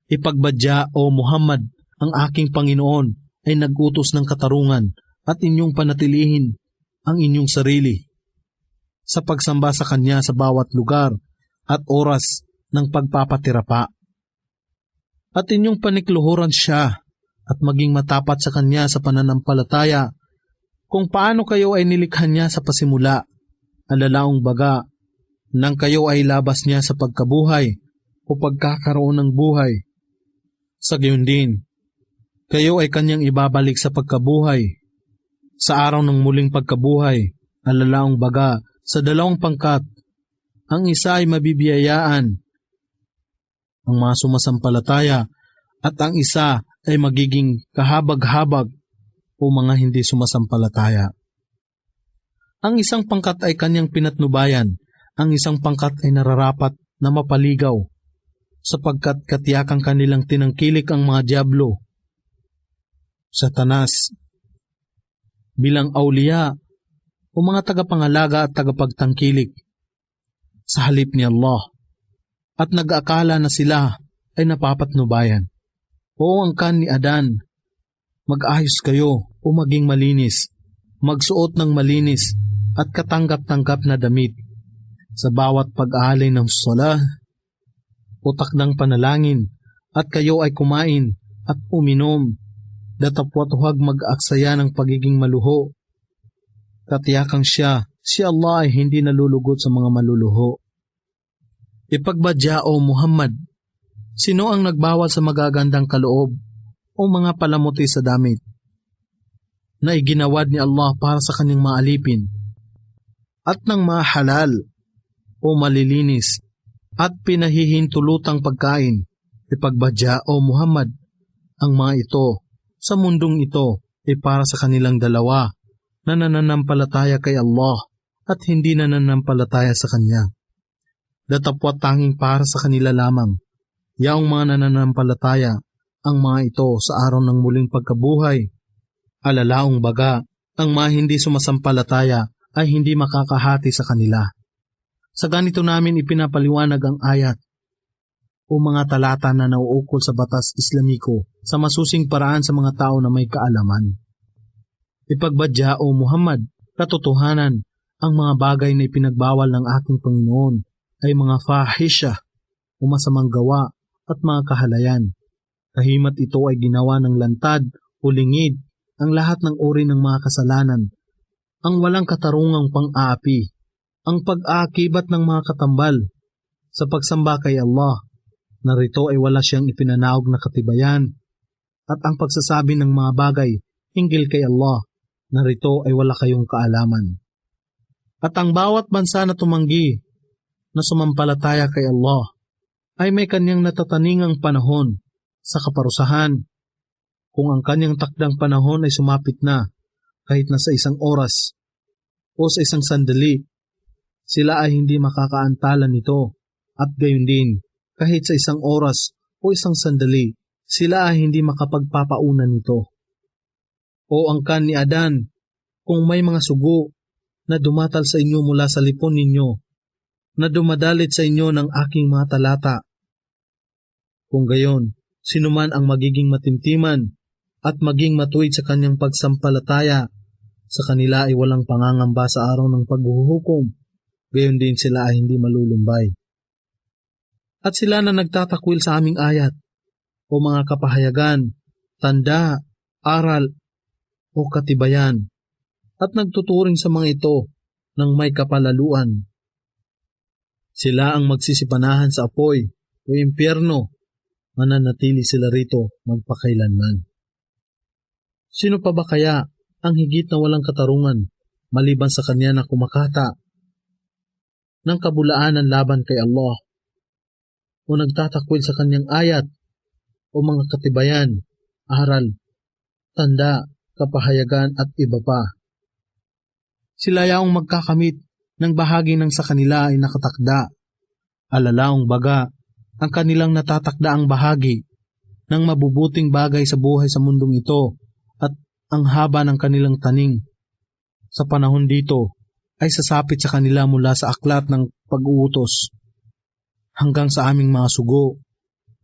Ipagbadya, O Muhammad, ang aking Panginoon ay nag-utos ng katarungan at inyong panatilihin ang inyong sarili sa pagsamba sa Kanya sa bawat lugar at oras ng pagpapatirapa. At inyong panikluhuran siya at maging matapat sa Kanya sa pananampalataya kung paano kayo ay nilikha niya sa pasimula, alalaong baga, nang kayo ay labas niya sa pagkabuhay o pagkakaroon ng buhay. Sa gayon din, kayo ay kanyang ibabalik sa pagkabuhay sa araw ng muling pagkabuhay, alalaong baga, sa dalawang pangkat, ang isa ay mabibiyayaan, ang mga sumasampalataya, at ang isa ay magiging kahabag-habag o mga hindi sumasampalataya. Ang isang pangkat ay kanyang pinatnubayan, ang isang pangkat ay nararapat na mapaligaw, sapagkat katiyakang kanilang tinangkilik ang mga dyablo, Satanas, bilang awliya o mga tagapangalaga at tagapagtangkilik sa halip ni Allah, at nag-aakala na sila ay napapatnubayan. O angkan ni Adan, mag-ayos kayo o maging malinis, magsuot ng malinis at katanggap-tanggap na damit sa bawat pag-aalay ng sala o takdang panalangin, at kayo ay kumain at uminom, datapwat huwag mag-aksaya ng pagiging maluho. Katiyakang siya, si Allah ay hindi nalulugot sa mga maluluho. Ipagbadya, O Muhammad, sino ang nagbawal sa magagandang kaloob o mga palamuti sa damit na iginawad ni Allah para sa kanyang maalipin at ng mga halal o malilinis at pinahihintulutang pagkain? Ipagbadya, O Muhammad, ang mga ito sa mundong ito ay para sa kanilang dalawa na nananampalataya kay Allah at hindi nananampalataya sa Kanya. Datapwat tanging para sa kanila lamang, yaong mga nananampalataya, ang mga ito sa araw ng muling pagkabuhay. Alalaong baga, ang mga hindi sumasampalataya ay hindi makakahati sa kanila. Sa ganito namin ipinapaliwanag ang ayat o mga talata na nauukol sa batas Islamiko sa masusing paraan sa mga tao na may kaalaman. Ipagbadya, O Muhammad, katotohanan, ang mga bagay na ipinagbawal ng aking Panginoon ay mga fahisha o masamang gawa at mga kahalayan. Kahimat ito ay ginawa ng lantad o lingid, ang lahat ng uri ng mga kasalanan, ang walang katarungang pang-aapi, ang pag-aakibat ng mga katambal sa pagsamba kay Allah, na rito ay wala siyang ipinanaog na katibayan, at ang pagsasabi ng mga bagay hinggil kay Allah, na rito ay wala kayong kaalaman. At ang bawat bansa na tumanggi na sumampalataya kay Allah ay may kanyang natataningang panahon sa kaparusahan. Kung ang kanyang takdang panahon ay sumapit na, kahit na sa isang oras o sa isang sandali, sila ay hindi makakaantala nito. At gayon din, kahit sa isang oras o isang sandali, sila ay hindi makapagpapauna nito. O angkan ni Adan, kung may mga sugo na dumatal sa inyo mula sa lipon ninyo, na dumadalit sa inyo ng aking mga talata. Kung gayon, sino man ang magiging matimtiman at maging matuwid sa kanyang pagsampalataya, sa kanila ay walang pangangamba sa araw ng paghuhukom, gayon din sila ay hindi malulumbay. At sila na nagtatakwil sa aming ayat, o mga kapahayagan, tanda, aral, o katibayan, at nagtuturing sa mga ito ng may kapalaluan. Sila ang magsisipanahan sa apoy o impyerno, mananatili sila rito magpakailanman. Sino pa ba kaya ang higit na walang katarungan maliban sa kanya na kumakata ng kabulaanan laban kay Allah o nagtatakwil sa kanyang ayat o mga katibayan, aral, tanda, kapahayagan at iba pa. Sila yaong magkakamit ng bahagi ng sa kanila ay nakatakda. Alalaong baga, ang kanilang natatakdaang bahagi ng mabubuting bagay sa buhay sa mundong ito at ang haba ng kanilang taning. Sa panahon dito ay sasapit sa kanila mula sa aklat ng pag-uutos hanggang sa aming mga sugo,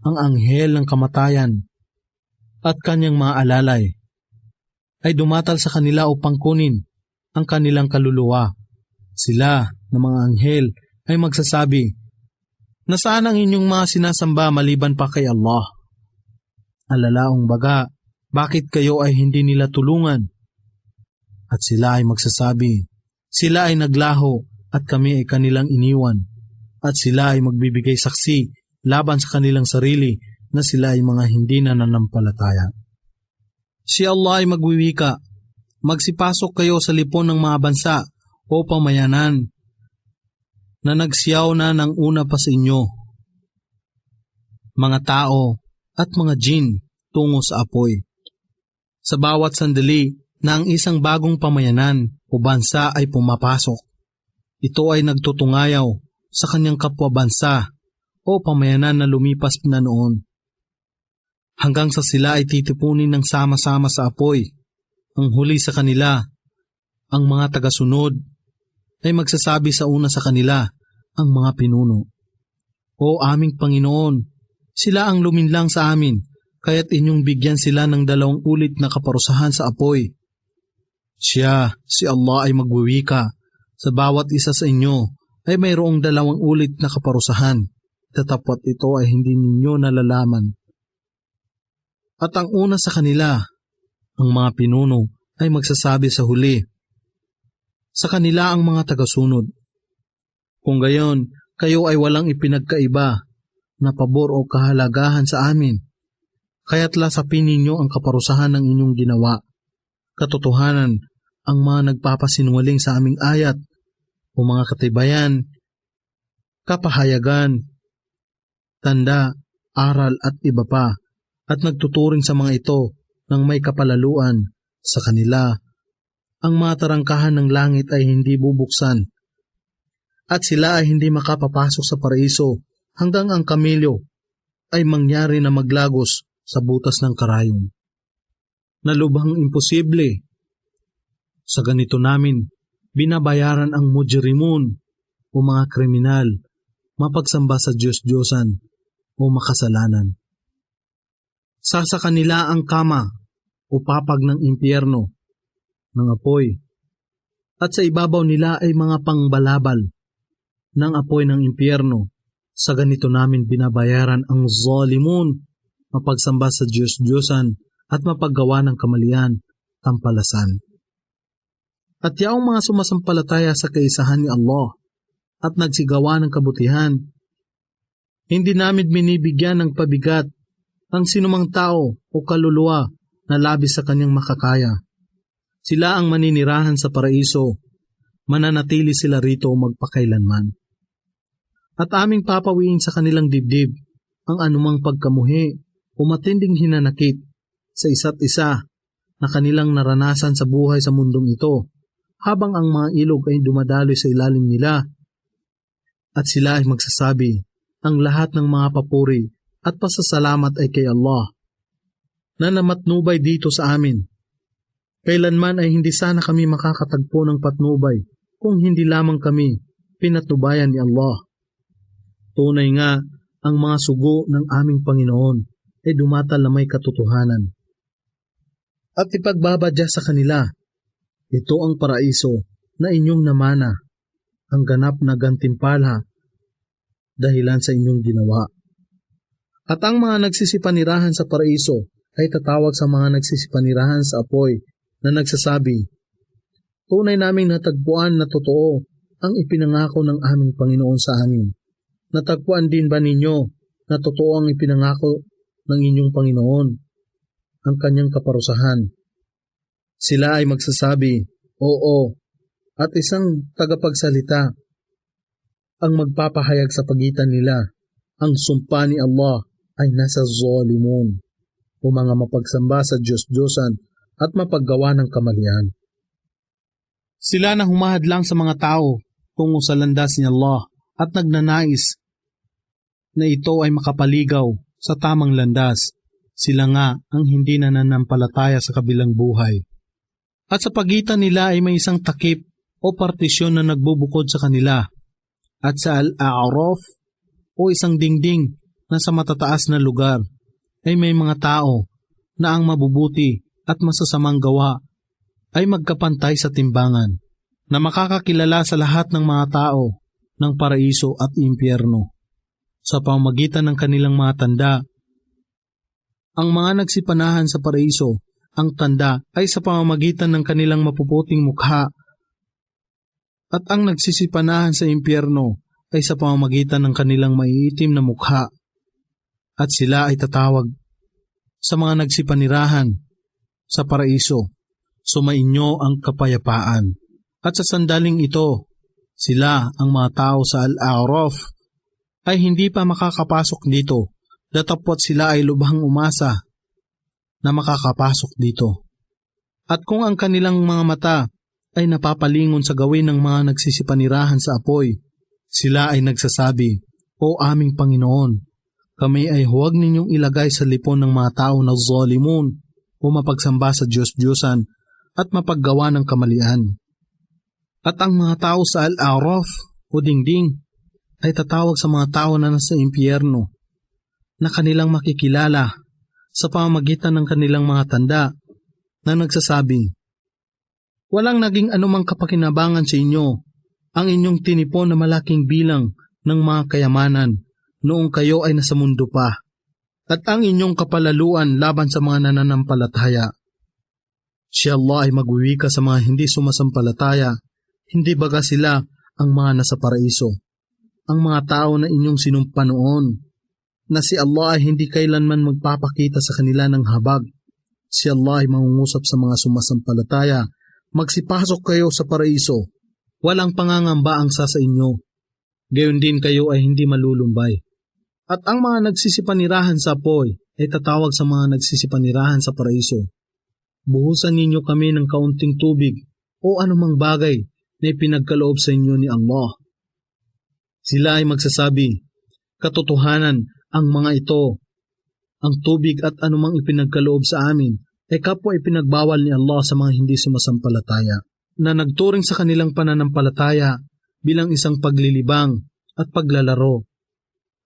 ang anghel ng kamatayan at kanyang mga alalay ay dumatal sa kanila upang kunin ang kanilang kaluluwa. Sila na mga anghel ay magsasabi, nasaan ang inyong mga sinasamba maliban pa kay Allah? Alalaong baga, bakit kayo ay hindi nila tulungan? At sila ay magsasabi, sila ay naglaho at kami ay kanilang iniwan. At sila ay magbibigay saksi laban sa kanilang sarili na sila ay mga hindi nananampalataya. Si Allah ay magwiwika, magsipasok kayo sa lipon ng mga bansa o pamayanan na nagsiyaw na ng una pa sa inyo, mga tao at mga jin tungo sa apoy. Sa bawat sandali na ang isang bagong pamayanan o bansa ay pumapasok, ito ay nagtutungayaw sa kanyang kapwa bansa o pamayanan na lumipas na noon. Hanggang sa sila ay titipunin ng sama-sama sa apoy. Ang huli sa kanila, ang mga tagasunod, ay magsasabi sa una sa kanila, ang mga pinuno. O aming Panginoon, sila ang luminlang sa amin, kaya't inyong bigyan sila ng 2 ulit na kaparusahan sa apoy. Siya, si Allah ay magwiwika, sa bawat isa sa inyo ay mayroong 2 ulit na kaparusahan, tatapwat ito ay hindi ninyo nalalaman. At ang una sa kanila, ang mga pinuno, ay magsasabi sa huli, sa kanila ang mga tagasunod. Kung gayon, kayo ay walang ipinagkaiba na pabor o kahalagahan sa amin, kaya't lasapin ninyo ang kaparusahan ng inyong ginawa. Katotohanan, ang mga nagpapasinungaling sa aming ayat o mga katibayan, kapahayagan, tanda, aral at iba pa, at nagtuturing sa mga ito ng may kapalaluan sa kanila. Ang mga tarangkahan ng langit ay hindi bubuksan, at sila ay hindi makapapasok sa paraiso hanggang ang kamilyo ay mangyari na maglagos sa butas ng karayom. Nalubhang imposible. Sa ganito namin, binabayaran ang mujrimun o mga kriminal, mapagsamba sa Diyos-Diyosan o makasalanan. Sa kanila ang kama o papag ng impyerno, ng apoy, at sa ibabaw nila ay mga pangbalabal ng apoy ng impyerno. Sa ganito namin binabayaran ang zalimun, mapagsamba sa Diyos-Diyosan at mapaggawa ng kamalian, tampalasan. At yaong mga sumasampalataya sa kaisahan ni Allah at nagsigawa ng kabutihan, hindi namin binibigyan ng pabigat ang sinumang tao o kaluluwa na labis sa kanyang makakaya. Sila ang maninirahan sa paraiso, mananatili sila rito magpakailanman. At aming papawiin sa kanilang dibdib ang anumang pagkamuhi o matinding hinanakit sa isa't isa na kanilang naranasan sa buhay sa mundong ito, habang ang mga ilog ay dumadaloy sa ilalim nila. At sila ay magsasabi, ang lahat ng mga papuri at pasasalamat ay kay Allah, na namatnubay dito sa amin. Kailanman ay hindi sana kami makakatagpo ng patnubay kung hindi lamang kami pinatnubayan ni Allah. Tunay nga, ang mga sugo ng aming Panginoon ay dumatal na may katotohanan. At ipagbabadya sa kanila, ito ang paraiso na inyong namana, ang ganap na gantimpala dahilan sa inyong ginawa. At ang mga nagsisipanirahan sa paraiso ay tatawag sa mga nagsisipanirahan sa apoy na nagsasabi, tunay naming natagpuan na totoo ang ipinangako ng aming Panginoon sa amin. Natagpuan din ba ninyo na totoo ang ipinangako ng inyong Panginoon, ang kanyang kaparusahan? Sila ay magsasabi, oo, at isang tagapagsalita ang magpapahayag sa pagitan nila, ang sumpa ni Allah ay nasa zalimun, o mga mapagsamba sa Diyos-Diyosan at mapaggawa ng kamalian. Sila na humahadlang sa mga tao tungo sa landas ni Allah at nagnanais na ito ay makapaligaw sa tamang landas. Sila nga ang hindi nananampalataya sa kabilang buhay. At sa pagitan nila ay may isang takip o partisyon na nagbubukod sa kanila. At sa Al-A'raf o isang dingding na sa matataas na lugar ay may mga tao na ang mabubuti at masasamang gawa ay magkapantay sa timbangan, na makakakilala sa lahat ng mga tao ng paraiso at impyerno sa pamamagitan ng kanilang mga tanda. Ang mga nagsipanahan sa paraiso, ang tanda ay sa pamamagitan ng kanilang mapuputing mukha, at ang nagsisipanahan sa impyerno ay sa pamamagitan ng kanilang maiitim na mukha. At sila ay tatawag sa mga nagsipanirahan sa paraiso, sumainyo ang kapayapaan. At sa sandaling ito, sila, ang mga tao sa Al-A'raf, ay hindi pa makakapasok dito, datapwat sila ay lubhang umasa na makakapasok dito. At kung ang kanilang mga mata ay napapalingon sa gawin ng mga nagsisipanirahan sa apoy, sila ay nagsasabi, O aming Panginoon, kami ay huwag ninyong ilagay sa lipon ng mga tao na zalimun o mapagsamba sa Diyos-Diyosan at mapaggawa ng kamalian. At ang mga tao sa Al-A'raf o dingding ay tatawag sa mga tao na nasa impyerno na kanilang makikilala sa pamamagitan ng kanilang mga tanda na nagsasabi, walang naging anumang kapakinabangan sa inyo ang inyong tinipon na malaking bilang ng mga kayamanan noong kayo ay nasa mundo pa, at ang inyong kapalaluan laban sa mga nananampalataya. Si Allah ay magwiwika sa mga hindi sumasampalataya, hindi baga sila ang mga nasa paraiso, ang mga tao na inyong sinumpa noon, na si Allah ay hindi kailanman magpapakita sa kanila ng habag. Si Allah ay mangungusap sa mga sumasampalataya, magsipasok kayo sa paraiso, walang pangangamba ang sa inyo, gayon din kayo ay hindi malulumbay. At ang mga nagsisipanirahan sa apoy ay tatawag sa mga nagsisipanirahan sa paraiso, buhusan ninyo kami ng kaunting tubig o anumang bagay na ipinagkaloob sa inyo ni Allah. Sila ay magsasabi, katotohanan ang mga ito, ang tubig at anumang ipinagkaloob sa amin ay kapwa ipinagbawal ni Allah sa mga hindi sumasampalataya, na nagturing sa kanilang pananampalataya bilang isang paglilibang at paglalaro,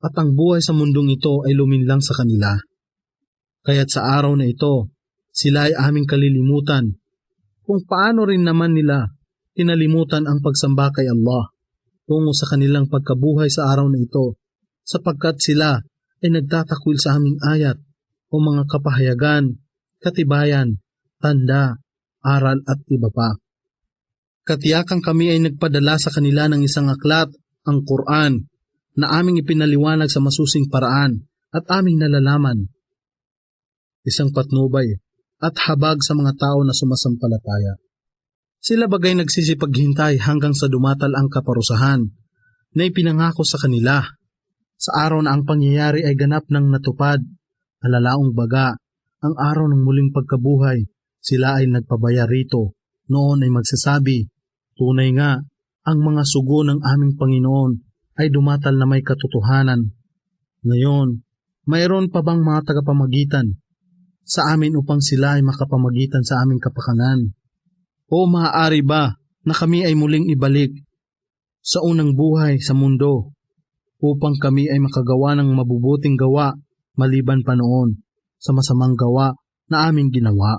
at ang buhay sa mundong ito ay luminlang sa kanila. Kaya't sa araw na ito, sila ay aming kalilimutan, kung paano rin naman nila kinalimutan ang pagsamba kay Allah tungo sa kanilang pagkabuhay sa araw na ito, sapagkat sila ay nagtatakwil sa aming ayat o mga kapahayagan, katibayan, tanda, aral at iba pa. Katiyakan kami ay nagpadala sa kanila ng isang aklat, ang Quran, na aming ipinaliwanag sa masusing paraan at aming nalalaman. Isang patnubay at habag sa mga tao na sumasampalataya. Sila bagay nagsisipaghintay hanggang sa dumatal ang kaparusahan na ipinangako sa kanila. Sa araw na ang pangyayari ay ganap ng natupad, alalaong baga, ang araw ng muling pagkabuhay, sila ay nagpabaya rito. Noon ay magsasabi, tunay nga, ang mga sugo ng aming Panginoon ay dumatal na may katotohanan. Ngayon, mayroon pa bang mga tagapamagitan sa amin upang sila ay makapamagitan sa aming kapakanan? O maaari ba na kami ay muling ibalik sa unang buhay sa mundo upang kami ay makagawa ng mabubuting gawa maliban pa noon sa masamang gawa na aming ginawa?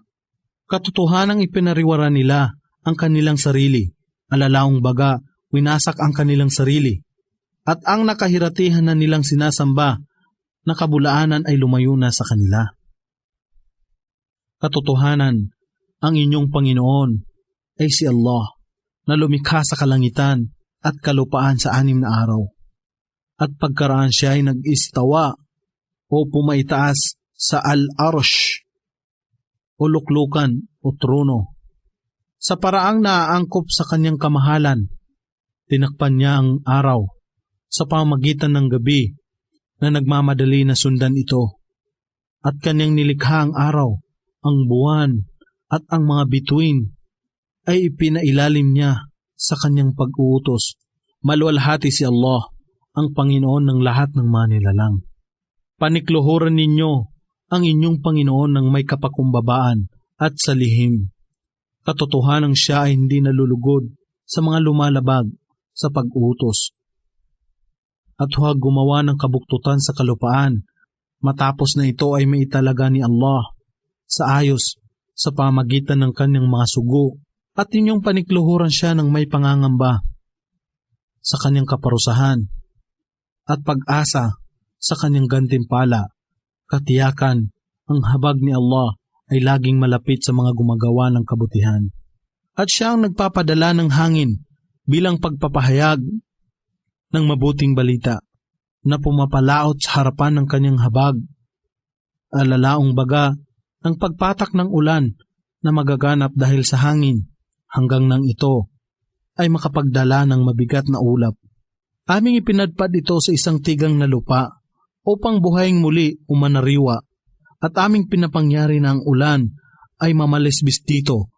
Katotohanang ipinariwara nila ang kanilang sarili, alalaong baga, winasak ang kanilang sarili, at ang nakahiratihan na nilang sinasamba na kabulaanan ay lumayo na sa kanila. Katotohanan, ang inyong Panginoon ay si Allah na lumikha sa kalangitan at kalupaan sa 6 na araw. At pagkaraan siya ay nag-istawa o pumaitaas sa al-arsh o luklukan o trono. Sa paraang naaangkop sa kanyang kamahalan, tinakpan niya ang araw sa pamamagitan ng gabi na nagmamadali na sundan ito. At kanyang nilikha ang araw, ang buwan at ang mga bituin ay ipinailalim niya sa kanyang pag-uutos. Maluwalhati si Allah, ang Panginoon ng lahat ng mga nilalang. Panikluhuran ninyo ang inyong Panginoon ng may kapakumbabaan at sa lihim. Katotohanang siya ay hindi nalulugod sa mga lumalabag sa pag-utos. At huwag gumawa ng kabuktutan sa kalupaan, matapos na ito ay maitalaga ni Allah sa ayos sa pamagitan ng kanyang mga sugo, at inyong panikluhuran siya ng may pangangamba sa kanyang kaparusahan at pag-asa sa kanyang gantimpala. Katiyakan, ang habag ni Allah ay laging malapit sa mga gumagawa ng kabutihan. At siya ang nagpapadala ng hangin bilang pagpapahayag ng mabuting balita na pumapalaot sa harapan ng kanyang habag. Alalaong baga ng pagpatak ng ulan na magaganap dahil sa hangin hanggang nang ito ay makapagdala ng mabigat na ulap. Aming ipinadpad ito sa isang tigang na lupa upang buhayin muli o manariwa, at aming pinapangyari na ang ulan ay mamalisbis dito,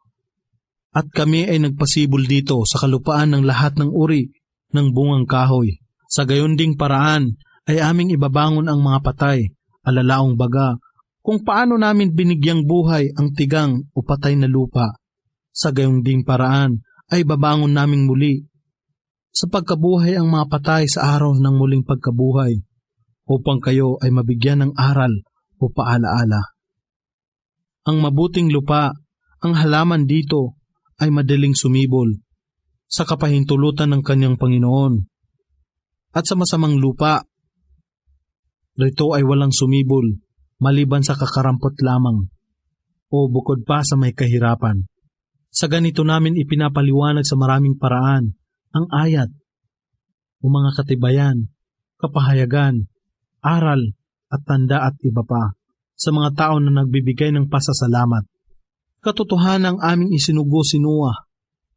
at kami ay nagpasibol dito sa kalupaan ng lahat ng uri ng bungang kahoy. Sa gayon ding paraan ay aming ibabangon ang mga patay, alalaong baga kung paano namin binigyang buhay ang tigang o patay na lupa. Sa gayon ding paraan ay babangon naming muli sa pagkabuhay ang mga patay sa araw ng muling pagkabuhay, upang kayo ay mabigyan ng aral o paalaala. Ang mabuting lupa, ang halaman dito ay madaling sumibol sa kapahintulutan ng kanyang Panginoon. At sa masamang lupa, rito ay walang sumibol maliban sa kakarampot lamang o bukod pa sa may kahirapan. Sa ganito namin ipinapaliwanag sa maraming paraan ang ayat o mga katibayan, kapahayagan, aral at tanda at iba pa sa mga tao na nagbibigay ng pasasalamat. Katotohanang aming isinugo si Noah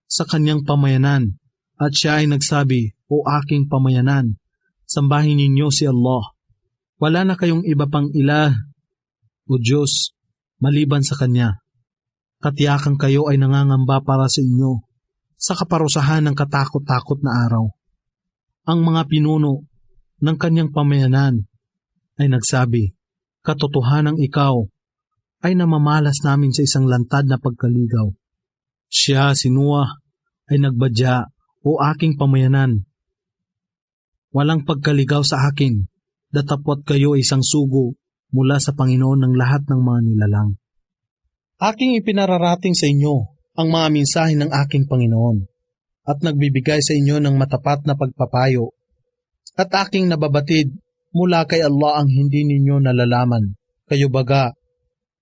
sa kanyang pamayanan, at siya ay nagsabi, o aking pamayanan, sambahin ninyo si Allah. Wala na kayong iba pang ilah o Diyos maliban sa Kanya. Katiyakan kayo ay nangangamba para sa inyo sa kaparusahan ng katakot-takot na araw. Ang mga pinuno ng kanyang pamayanan ay nagsabi, katotohanang ikaw ay namamalas namin sa isang lantad na pagkaligaw. Siya, si Noah, ay nagbadya, o aking pamayanan. Walang pagkaligaw sa akin, datapwat kayo ay isang sugo mula sa Panginoon ng lahat ng mga nilalang. Aking ipinararating sa inyo ang mga mensahe ng aking Panginoon, at nagbibigay sa inyo ng matapat na pagpapayo, at aking nababatid mula kay Allah ang hindi ninyo nalalaman. Kayo baga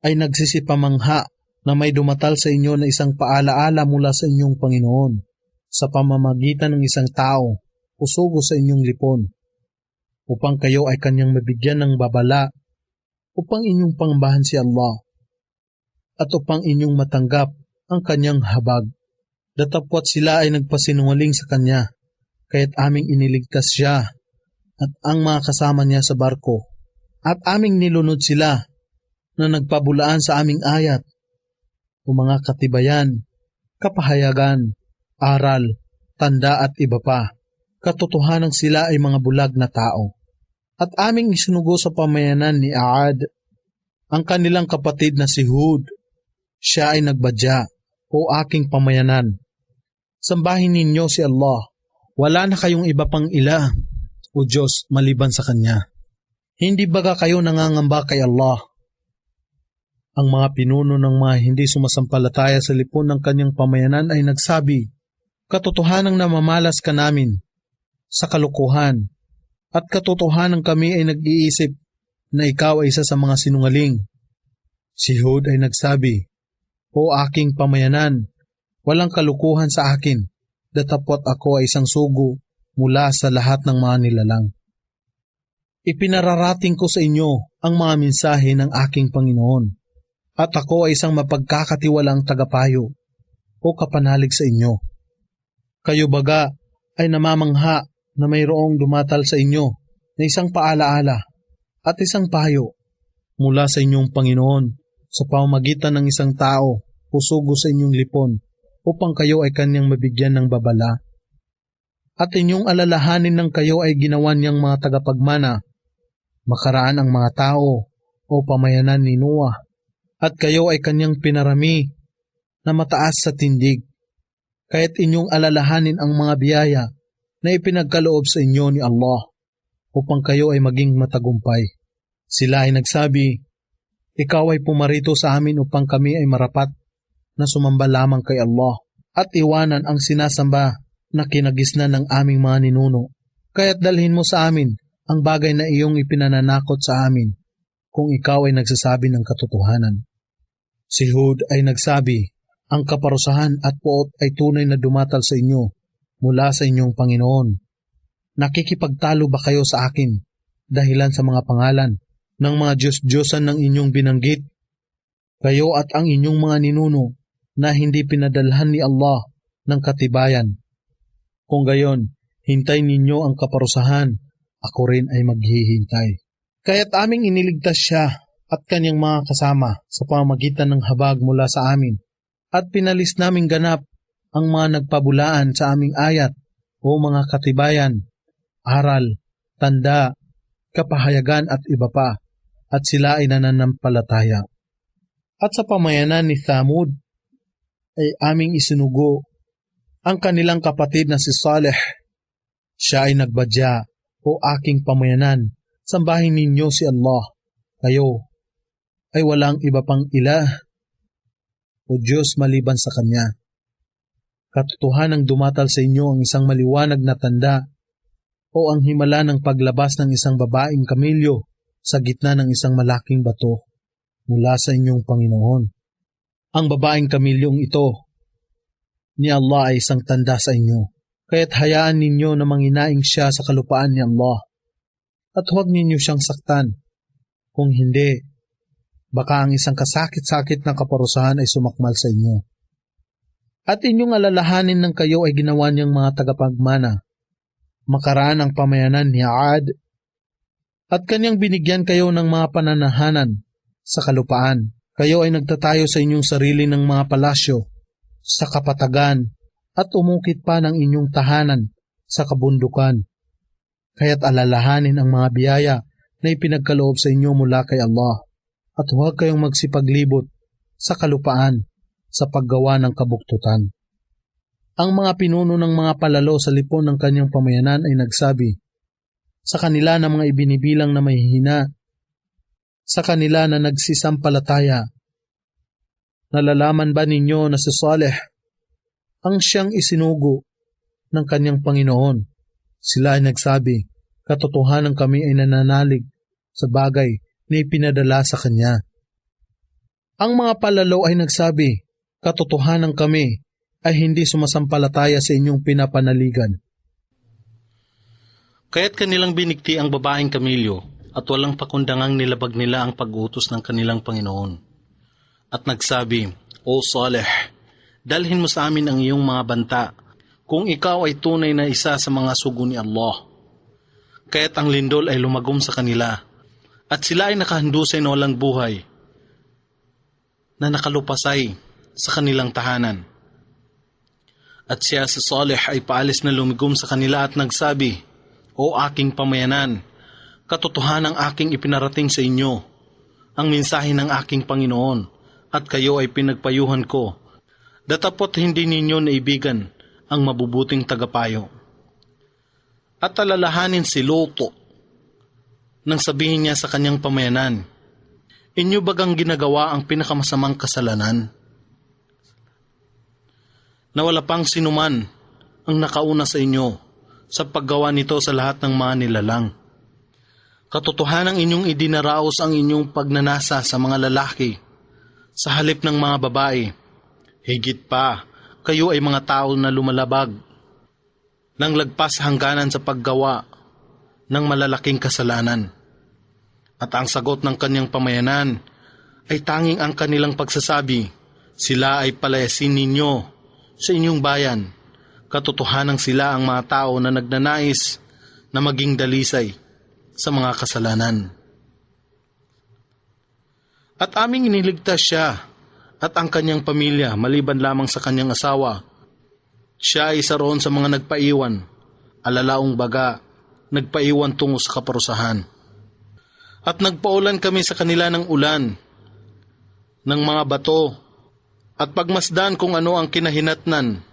ay nagsisipamangha na may dumatal sa inyo na isang paalaala mula sa inyong Panginoon sa pamamagitan ng isang tao o sugo sa inyong lipon, upang kayo ay kanyang mabigyan ng babala, upang inyong pangambahan si Allah, at upang inyong matanggap ang kanyang habag. Datapwat sila ay nagpasinungaling sa kanya, kaya't aming iniligtas siya at ang mga kasama niya sa barko, at aming nilunod sila na nagpabulaan sa aming ayat, o mga katibayan, kapahayagan, aral, tanda at iba pa. Katotohanan sila ay mga bulag na tao. At aming isinugo sa pamayanan ni Aad ang kanilang kapatid na si Hud. Siya ay nagbadya, o aking pamayanan. Sambahin ninyo si Allah. Wala na kayong iba pang ila, o Diyos, maliban sa Kanya. Hindi baga kayo nangangamba kay Allah? Ang mga pinuno ng mga hindi sumasampalataya sa lipon ng kanyang pamayanan ay nagsabi, katotohanang namamalas ka namin sa kalukuhan, at katotohanan kami ay nag-iisip na ikaw ay isa sa mga sinungaling. Si Hud ay nagsabi, o aking pamayanan, walang kalukuhan sa akin, datapot ako ay isang sugo mula sa lahat ng mga nilalang. Ipinararating ko sa inyo ang mga mensahe ng aking Panginoon, at ako ay isang mapagkakatiwalang tagapayo o kapanalig sa inyo. Kayo baga ay namamangha na mayroong dumatal sa inyo na isang paalaala at isang payo mula sa inyong Panginoon sa pamamagitan ng isang tao o sugo sa inyong lipon upang kayo ay kanyang mabigyan ng babala. At inyong alalahanin ng kayo ay ginawa niyang mga tagapagmana, makaraan ang mga tao o pamayanan ni Noah, at kayo ay kanyang pinarami na mataas sa tindig, kaya't inyong alalahanin ang mga biyaya na ipinagkaloob sa inyo ni Allah upang kayo ay maging matagumpay. Sila ay nagsabi, ikaw ay pumarito sa amin upang kami ay marapat na sumamba lamang kay Allah at iwanan ang sinasamba na kinagisnan ng aming mga ninuno. Kaya't dalhin mo sa amin ang bagay na iyong ipinananakot sa amin kung ikaw ay nagsasabi ng katotohanan. Si Hud ay nagsabi, ang kaparusahan at poot ay tunay na dumatal sa inyo mula sa inyong Panginoon. Nakikipagtalo ba kayo sa akin dahilan sa mga pangalan ng mga Diyos-Diyosan ng inyong binanggit? Kayo at ang inyong mga ninuno na hindi pinadalhan ni Allah ng katibayan. Kung gayon, hintay ninyo ang kaparusahan, ako rin ay maghihintay. Kaya't aming iniligtas siya at kanyang mga kasama sa pamamagitan ng habag mula sa amin, at pinalis naming ganap ang mga nagpabulaan sa aming ayat o mga katibayan, aral, tanda, kapahayagan at iba pa, at sila ay nananampalataya. At sa pamayanan ni Thamud ay aming isinugo ang kanilang kapatid na si Saleh. Siya ay nagbadya, o aking pamayanan, sambahin ninyo si Allah. Kayo ay walang iba pang ilah o Diyos maliban sa Kanya. Katotohanang dumatal sa inyo ang isang maliwanag na tanda o ang himala ng paglabas ng isang babaeng kamilyo sa gitna ng isang malaking bato mula sa inyong Panginoon. Ang babaeng kamilyong ito ni Allah ay isang tanda sa inyo, kaya't hayaan ninyo na manginaing siya sa kalupaan ni Allah at huwag ninyo siyang saktan. Kung hindi, baka ang isang kasakit-sakit na kaparusahan ay sumakmal sa inyo. At inyong alalahanin ng kayo ay ginawa niyang mga tagapagmana, makaraan ang pamayanan ni Aad, at kanyang binigyan kayo ng mga pananahanan sa kalupaan. Kayo ay nagtatayo sa inyong sarili ng mga palasyo sa kapatagan at umukit pa ng inyong tahanan sa kabundukan. Kaya't alalahanin ang mga biyaya na ipinagkaloob sa inyo mula kay Allah, at huwag kayong magsipaglibot sa kalupaan sa paggawa ng kabuktutan. Ang mga pinuno ng mga palalo sa lipon ng kanyang pamayanan ay nagsabi, sa kanila na mga ibinibilang na mahihina, sa kanila na nagsisampalataya, nalalaman ba ninyo na si Saleh ang siyang isinugo ng kanyang Panginoon? Sila ay nagsabi, katotohanan kami ay nananalig sa bagay na ipinadala sa Kanya. Ang mga palalo ay nagsabi, katotohanan kami ay hindi sumasampalataya sa inyong pinapanaligan. Kaya't kanilang binigti ang babaeng kamilyo at walang pakundangang nilabag nila ang pag-utos ng kanilang Panginoon. At nagsabi, O Saleh, dalhin mo sa amin ang iyong mga banta kung ikaw ay tunay na isa sa mga sugo ni Allah. Kaya't ang lindol ay lumagom sa kanila at sila ay nakahandusay na walang buhay na nakalupasay sa kanilang tahanan. At siya si Saleh ay paalis na lumigom sa kanila at nagsabi, O aking pamayanan, katotohanang aking ipinarating sa inyo, ang mensahe ng aking Panginoon, at kayo ay pinagpayuhan ko, datapot hindi ninyo naibigan ang mabubuting tagapayo. At alalahanin si Luto nang sabihin niya sa kanyang pamayanan, Inyo bagang ginagawa ang pinakamasamang kasalanan? Na wala pang sinuman ang nakauna sa inyo sa paggawa nito sa lahat ng mga nilalang. Katotohanang inyong idinaraos ang inyong pagnanasa sa mga lalaki sa halip ng mga babae. Higit pa, kayo ay mga tao na lumalabag ng lagpas hangganan sa paggawa ng malalaking kasalanan. At ang sagot ng kanyang pamayanan ay tanging ang kanilang pagsasabi, sila ay palayasin ninyo sa inyong bayan. Katotohanang sila ang mga tao na nagnanais na maging dalisay sa mga kasalanan. At aming iniligtas siya at ang kanyang pamilya maliban lamang sa kanyang asawa. Siya ay isa roon sa mga nagpaiwan, alalaong baga, nagpaiwan tungo sa kaparusahan. At nagpaulan kami sa kanila ng ulan, ng mga bato, at pagmasdan kung ano ang kinahinatnan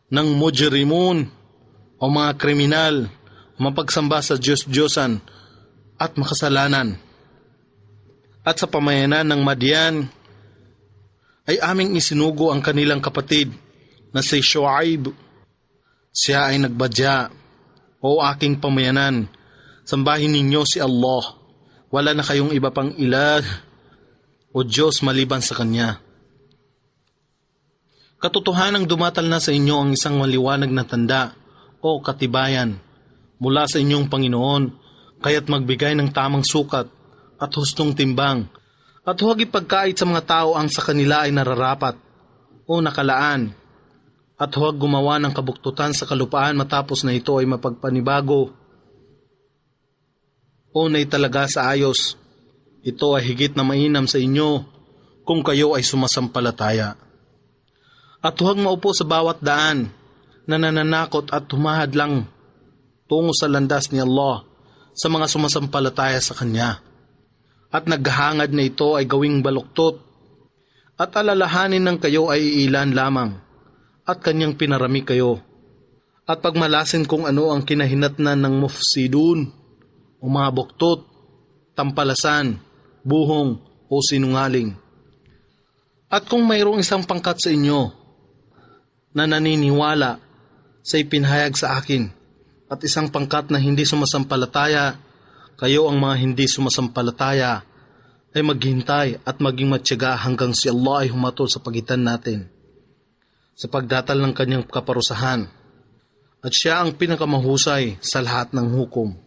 ng mujrimun o mga kriminal, mapagsamba sa Diyos-Diyosan at makasalanan. At sa pamayanan ng Madian ay aming isinugo ang kanilang kapatid na si Shuaib. Siya ay nagbadya, O aking pamayanan, sambahin ninyo si Allah. Wala na kayong iba pang ilah o Diyos maliban sa Kanya. Katotohanang dumatal na sa inyo ang isang maliwanag na tanda o katibayan mula sa inyong Panginoon, kaya't magbigay ng tamang sukat at hustong timbang, at huwag ipagkait sa mga tao ang sa kanila ay nararapat o nakalaan, at huwag gumawa ng kabuktutan sa kalupaan matapos na ito ay mapagpanibago o naitalaga sa ayos. Ito ay higit na mainam sa inyo kung kayo ay sumasampalataya. At huwag maupo sa bawat daan na nananakot at humahadlang tungo sa landas ni Allah sa mga sumasampalataya sa Kanya. At naghahangad na ito ay gawing baluktot, at alalahanin ng kayo ay iilan lamang, at Kanyang pinarami kayo. At pagmalasin kung ano ang kinahinatnan ng mufsidun, o mga buktot, tampalasan, buhong, o sinungaling. At kung mayroong isang pangkat sa inyo na naniniwala sa ipinahayag sa akin, at isang pangkat na hindi sumasampalataya, kayo ang mga hindi sumasampalataya ay maghintay at maging matyaga hanggang si Allah ay humatol sa pagitan natin sa pagdatal ng kanyang kaparusahan. At siya ang pinakamahusay sa lahat ng hukom.